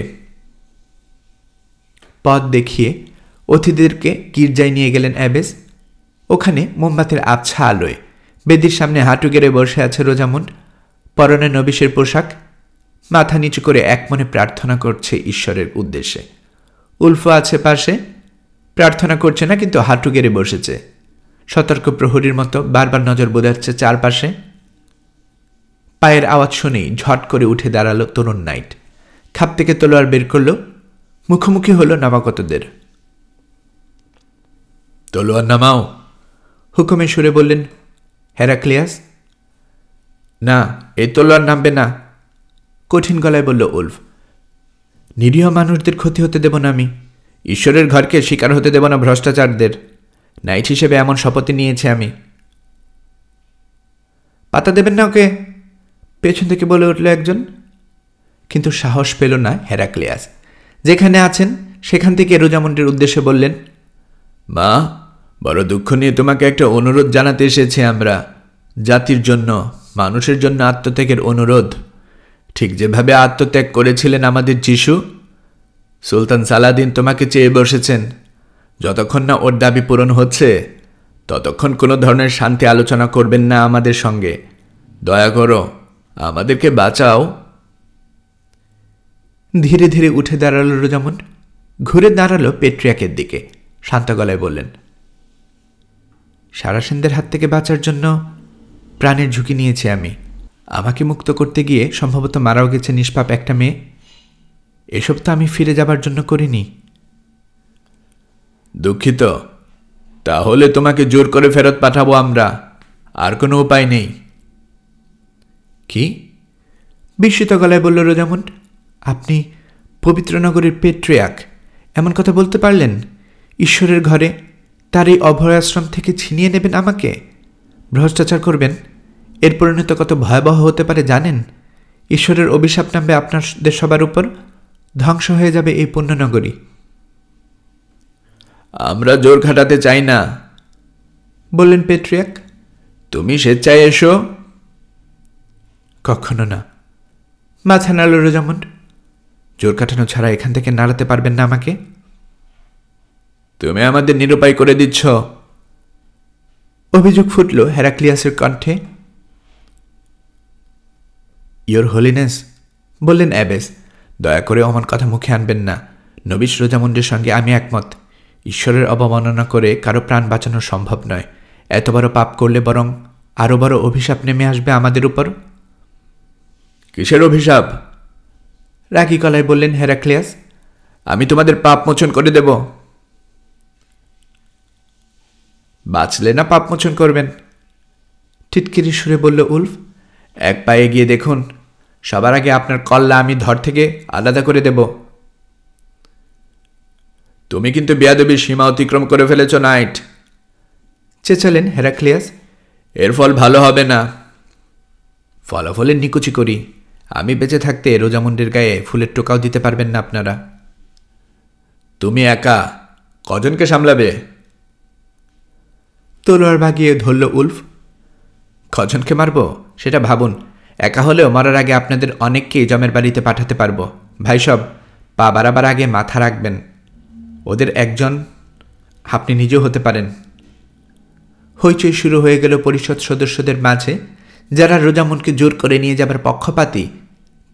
পথ দেখিয়ে অতিথিদেরকে গির্জায় নিয়ে গেলেন অ্যাবেস। ওখানে মোমবাতির আবছা আলোয় বেদির সামনে হাঁটু গেড়ে বসে আছে রোজামুন্ড। পরনে নবিশের পোশাক, মাথা নিচু করে একমনে প্রার্থনা করছে ঈশ্বরের উদ্দেশ্যে। উলফো আছে পাশে, প্রার্থনা করছে না, কিন্তু হাঁটু গেড়ে বসেছে। সতর্ক প্রহরীর মতো বারবার নজর বোঝাচ্ছে চারপাশে। পায়ের আওয়াজ শুনেই ঝট করে উঠে দাঁড়ালো তরুণ নাইট। খাপ থেকে তলোয়ার বের করল। মুখোমুখি হলো নবাগতদের। তলোয়ার নামাও, হুকুমে সুরে বললেন হেরাক্লিয়াস। না, এই তলোয়ার নামবে না, কঠিন গলায় বলল উলফ। নিরীহ মানুষদের ক্ষতি হতে দেব না আমি। ঈশ্বরের ঘরকে শিকার হতে দেব না ভ্রষ্টাচারদের। নাইট হিসেবে এমন শপথ নিয়েছে আমি। পাতা দেবেন না ওকে, পেছন থেকে বলে উঠল একজন। কিন্তু সাহস পেল না হেরাক্লিয়াস। যেখানে আছেন সেখান থেকে রোজামুন্ডের উদ্দেশ্যে বললেন, মা, বড় দুঃখ নিয়ে তোমাকে একটা অনুরোধ জানাতে এসেছি আমরা। জাতির জন্য, মানুষের জন্য আত্মত্যাগের অনুরোধ। ঠিক যেভাবে আত্মত্যাগ করেছিলেন আমাদের যিশু, সুলতান সালাদিন তোমাকে চেয়ে বসেছেন। যতক্ষণ না ওর দাবি পূরণ হচ্ছে ততক্ষণ কোনো ধরনের শান্তি আলোচনা করবেন না আমাদের সঙ্গে। দয়া করো, আমাদেরকে বাঁচাও। ধীরে ধীরে উঠে দাঁড়ালো রোজামুন্ড। ঘুরে দাঁড়ালো পেট্রিয়াকের দিকে। শান্ত গলায় বললেন, সারাসেনদের হাত থেকে বাঁচার জন্য প্রাণের ঝুঁকি নিয়েছি আমি। আমাকে মুক্ত করতে গিয়ে সম্ভবত মারাও গেছে নিষ্পাপ একটা মেয়ে। এসব তো আমি ফিরে যাবার জন্য করিনি। দুঃখিত, তাহলে তোমাকে জোর করে ফেরত পাঠাবো আমরা। আর কোনো উপায় নেই। কি? বিস্মিত গলায় বলল রোজামুন্ড। আপনি পবিত্র নগরীর পেট্রিয়াক, এমন কথা বলতে পারলেন? ঈশ্বরের ঘরে তার এই অভয় আশ্রম থেকে ছিনিয়ে নেবেন আমাকে, ভ্রষ্টাচার করবেন? এর পরিণত কত ভয়াবহ হতে পারে জানেন? ঈশ্বরের অভিশাপ নামবে আপনাদের সবার উপর, ধ্বংস হয়ে যাবে এই পুণ্যনগরী। আমরা জোর খাটাতে চাই না, বললেন পেট্রিয়ার্ক। তুমি স্বেচ্ছায় এসো। কখনো না, মাথা নাড়ল রোজামন্ড। জোর কাটানো ছাড়া এখান থেকে নাড়াতে পারবেন না আমাকে। তুমি আমাদের নিরুপায় করে দিচ্ছ, অভিযোগ ফুটল হেরাক্লিয়াসের কণ্ঠে। ইয়োর হোলিনেস, বললেন অ্যাবেস, দয়া করে অমন কথা মুখে আনবেন না। নবিশ রোজামন্ডের সঙ্গে আমি একমত। ঈশ্বরের অবমাননা করে কারো প্রাণ বাঁচানো সম্ভব নয়। এত বড় পাপ করলে বরং আরও বড় অভিশাপ নেমে আসবে আমাদের উপর। কিসের অভিশাপ? রাগী গলায় বললেন হেরাক্লিয়াস। আমি তোমাদের পাপ মোচন করে দেব। বাঁচলে না পাপ মোচন করবেন? টিটকিরি সুরে বলল উলফ। এক পায়ে গিয়ে দেখুন, সবার আগে আপনার কল্লা আমি ধর থেকে আলাদা করে দেব। তুমি কিন্তু বেয়াদবির সীমা অতিক্রম করে ফেলেছ নাইট, চেঁচালেন হেরাক্লিয়াস। এর ফল ভালো হবে না। ফলাফলের নিকুচি করি। আমি বেঁচে থাকতে রোজামুন্ডের গায়ে ফুলের টোকাও দিতে পারবেন না আপনারা। তুমি একা কজনকে সামলাবে? তলোয়ার বাগিয়ে ধরল উলফ। কজনকে মারব সেটা ভাবুন। একা হলেও মরার আগে আপনাদের অনেককেই জমের বাড়িতে পাঠাতে পারব। ভাই সব, পা বাড়াবার আগে মাথা রাখবেন। ওদের একজন আপনি নিজেও হতে পারেন। হইচই শুরু হয়ে গেল পরিষদ সদস্যদের মাঝে। যারা রোজামুনকে জোর করে নিয়ে যাবার পক্ষপাতী,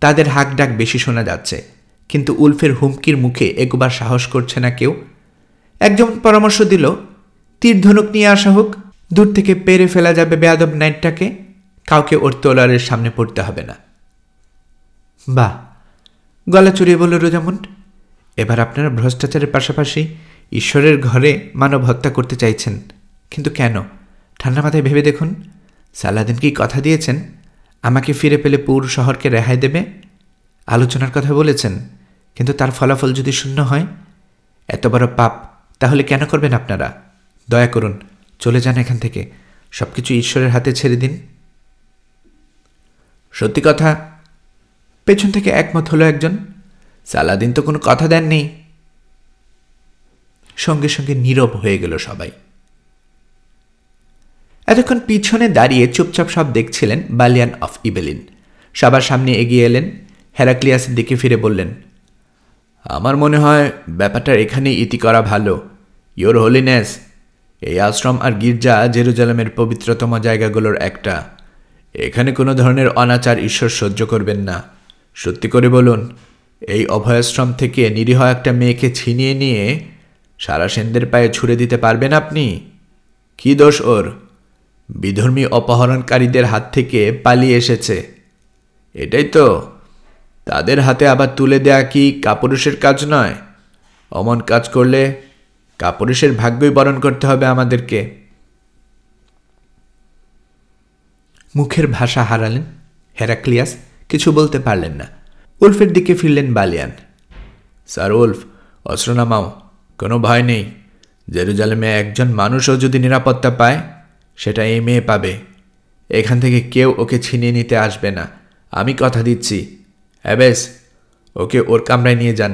তাদের হাক ডাক বেশি শোনা যাচ্ছে, কিন্তু উলফের হুমকির মুখে এগোবার সাহস করছে না কেউ। একজন পরামর্শ দিল, তীর ধনুক নিয়ে আসা হোক, দূর থেকে পেরে ফেলা যাবে বেয়াদব নাইটটাকে। কাউকে ওর তলোয়ারের সামনে পড়তে হবে না। বাহ, গলা চড়িয়ে বলল রোজামুন্ড। এবার আপনারা ভ্রষ্টাচারের পাশাপাশি ঈশ্বরের ঘরে মানব হত্যা করতে চাইছেন, কিন্তু কেন? ঠান্ডা মাথায় ভেবে দেখুন। সালাদিন কি কথা দিয়েছেন আমাকে ফিরে পেলে পুরো শহরকে রেহাই দেবে? আলোচনার কথা বলেছেন, কিন্তু তার ফলাফল যদি শূন্য হয়? এত বড় পাপ তাহলে কেন করবেন আপনারা? দয়া করুন, চলে যান এখান থেকে। সবকিছু ঈশ্বরের হাতে ছেড়ে দিন। সত্যি কথা, পেছন থেকে একমত হলো একজন। সালাদিন তো কোনো কথা দেননি। সঙ্গে সঙ্গে নীরব হয়ে গেল সবাই। এতক্ষণ পিছনে দাঁড়িয়ে চুপচাপ সব দেখছিলেন বালিয়ান অফ ইবেলিন। সবার সামনে এগিয়ে এলেন, হেরাক্লিয়াসের দিকে ফিরে বললেন, আমার মনে হয় ব্যাপারটা এখানেই ইতি করা ভালো। ইয়োর হোলিনেস, এই আশ্রম আর গির্জা জেরুজালেমের পবিত্রতম জায়গাগুলোর একটা। এখানে কোনো ধরনের অনাচার ঈশ্বর সহ্য করবেন না। সত্যি করে বলুন, এই অভয়াশ্রম থেকে নিরীহ একটা মেয়েকে ছিনিয়ে নিয়ে সারাসেনদের পায়ে ছুড়ে দিতে পারবেন আপনি? কি দোষ ওর? বিধর্মী অপহরণকারীদের হাত থেকে পালিয়ে এসেছে, এটাই তো। তাদের হাতে আবার তুলে দেয়া কি কাপুরুষের কাজ নয়? অমন কাজ করলে কাপুরুষের ভাগ্যই বরণ করতে হবে আমাদেরকে। মুখের ভাষা হারালেন হেরাক্লিয়াস, কিছু বলতে পারলেন না। উলফের দিকে ফিরলেন বালিয়ান। স্যার উলফ, অস্ত্র নামাও, কোনো ভয় নেই। জেরুজালেমে একজন মানুষও যদি নিরাপত্তা পায়, সেটা এই মেয়ে পাবে। এখান থেকে কেউ ওকে ছিনিয়ে নিতে আসবে না, আমি কথা দিচ্ছি। অ্যাবেস, ওকে ওর কামরায় নিয়ে যান।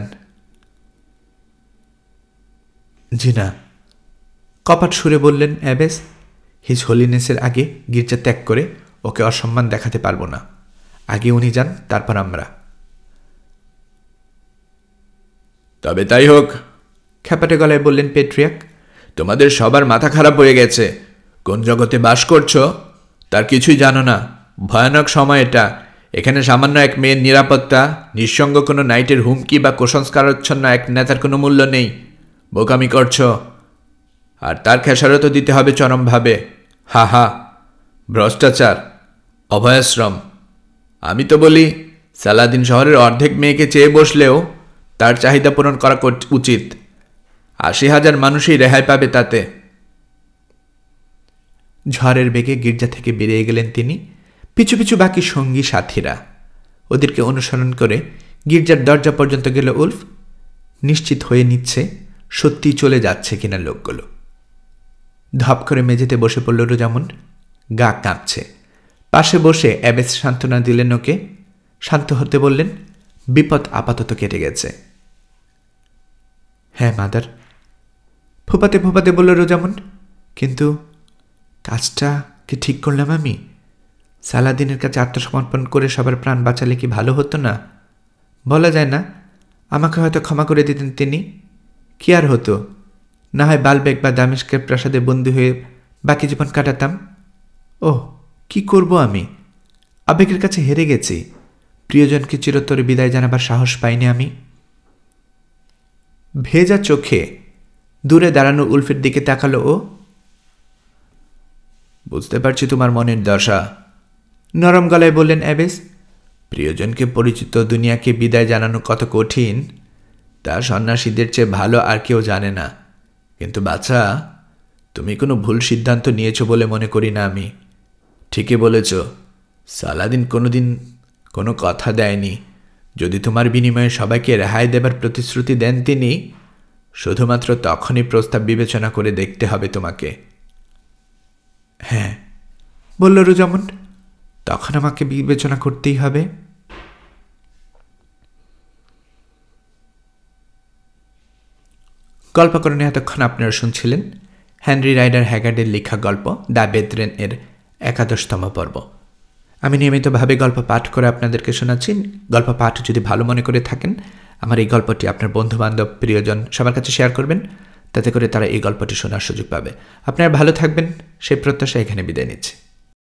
জি না, কপাট সুরে বললেন অ্যাবেস। হিজ হোলিনেসের আগে গির্জা ত্যাগ করে ওকে অসম্মান দেখাতে পারবো না। আগে উনি যান, তারপর আমরা। তবে তাই হোক, খ্যাপাটে গলায় বললেন পেট্রিয়ার্ক। তোমাদের সবার মাথা খারাপ হয়ে গেছে। কোন জগতে বাস করছো তার কিছুই জানো না। ভয়ানক সময় এটা। এখানে সামান্য এক মেয়ের নিরাপত্তা, নিঃসঙ্গ কোনো নাইটের হুমকি বা কুসংস্কারাচ্ছন্ন এক নেতার কোনো মূল্য নেই। বোকামি করছো, আর তার খেসারত দিতে হবে চরমভাবে। হা হা, ভ্রষ্টাচার, অভয়াশ্রম। আমি তো বলি, সালাদিন শহরের অর্ধেক মেয়েকে চেয়ে বসলেও তার চাহিদা পূরণ করা উচিত। ৮০,০০০ মানুষই রেহাই পাবে তাতে। ঝড়ের বেগে গির্জা থেকে বেরিয়ে গেলেন তিনি, পিছু পিছু বাকি সঙ্গী সাথীরা। ওদেরকে অনুসরণ করে গির্জার দরজা পর্যন্ত গেল উলফ। নিশ্চিত হয়ে নিচ্ছে সত্যি চলে যাচ্ছে কিনা লোকগুলো। ধপ করে মেঝেতে বসে পড়ল রোজামন্ড, গা কাঁপছে। পাশে বসে অ্যাবেস সান্ত্বনা দিলেন ওকে, শান্ত হতে বললেন, বিপদ আপাতত কেটে গেছে। হ্যাঁ মাদার, ফোপাতে ফোপাতে বলল রোজামন্ড, কিন্তু কাজটা কি ঠিক করলাম আমি? সালাদিনের কাছে আত্মসমর্পণ করে সবার প্রাণ বাঁচালে কি ভালো হতো না? বলা যায় না, আমাকে হয়তো ক্ষমা করে দিতেন তিনি, কি আর হতো? না হয় বালবেক বা দামেস্কের প্রাসাদে বন্দী হয়ে বাকি জীবন কাটাতাম। ওহ, কি করব আমি? আবেগের কাছে হেরে গেছি, প্রিয়জনকে চিরতরে বিদায় জানাবার সাহস পাইনি আমি। ভেজা চোখে দূরে দাঁড়ানো উলফের দিকে তাকালো ও। বুঝতে পারছি তোমার মনের দশা, নরম গলায় বললেন অ্যাবেস। প্রিয়জনকে পরিচিত দুনিয়াকে বিদায় জানানো কত কঠিন তা সন্ন্যাসীদের চেয়ে ভালো আর কেউ জানে না। কিন্তু বাছা, তুমি কোনো ভুল সিদ্ধান্ত নিয়েছ বলে মনে করি না আমি। ঠিকই বলেছ, সালাদিন কোনোদিন কোনো কথা দেয়নি। যদি তোমার বিনিময়ে সবাইকে রেহাই দেবার প্রতিশ্রুতি দেন তিনি, শুধুমাত্র তখনই প্রস্তাব বিবেচনা করে দেখতে হবে তোমাকে। হ্যাঁ, বলল রোজামন্ড, তখন আমাকে বিবেচনা করতেই হবে। গল্পকরণে এতক্ষণ আপনারা শুনছিলেন হেনরি রাইডার হ্যাগার্ডের লেখা গল্প দ্য বেথরেন এর 11তম পর্ব। আমি নিয়মিতভাবে গল্প পাঠ করে আপনাদেরকে শোনাচ্ছি। গল্প পাঠ যদি ভালো মনে করে থাকেন, আমার এই গল্পটি আপনার বন্ধুবান্ধব, প্রিয়জন সবার কাছে শেয়ার করবেন, তাতে করে তারা এই গল্পটি শোনার সুযোগ পাবে। আপনারা ভালো থাকবেন সেই প্রত্যাশা এখানে বিদায় নিচ্ছি।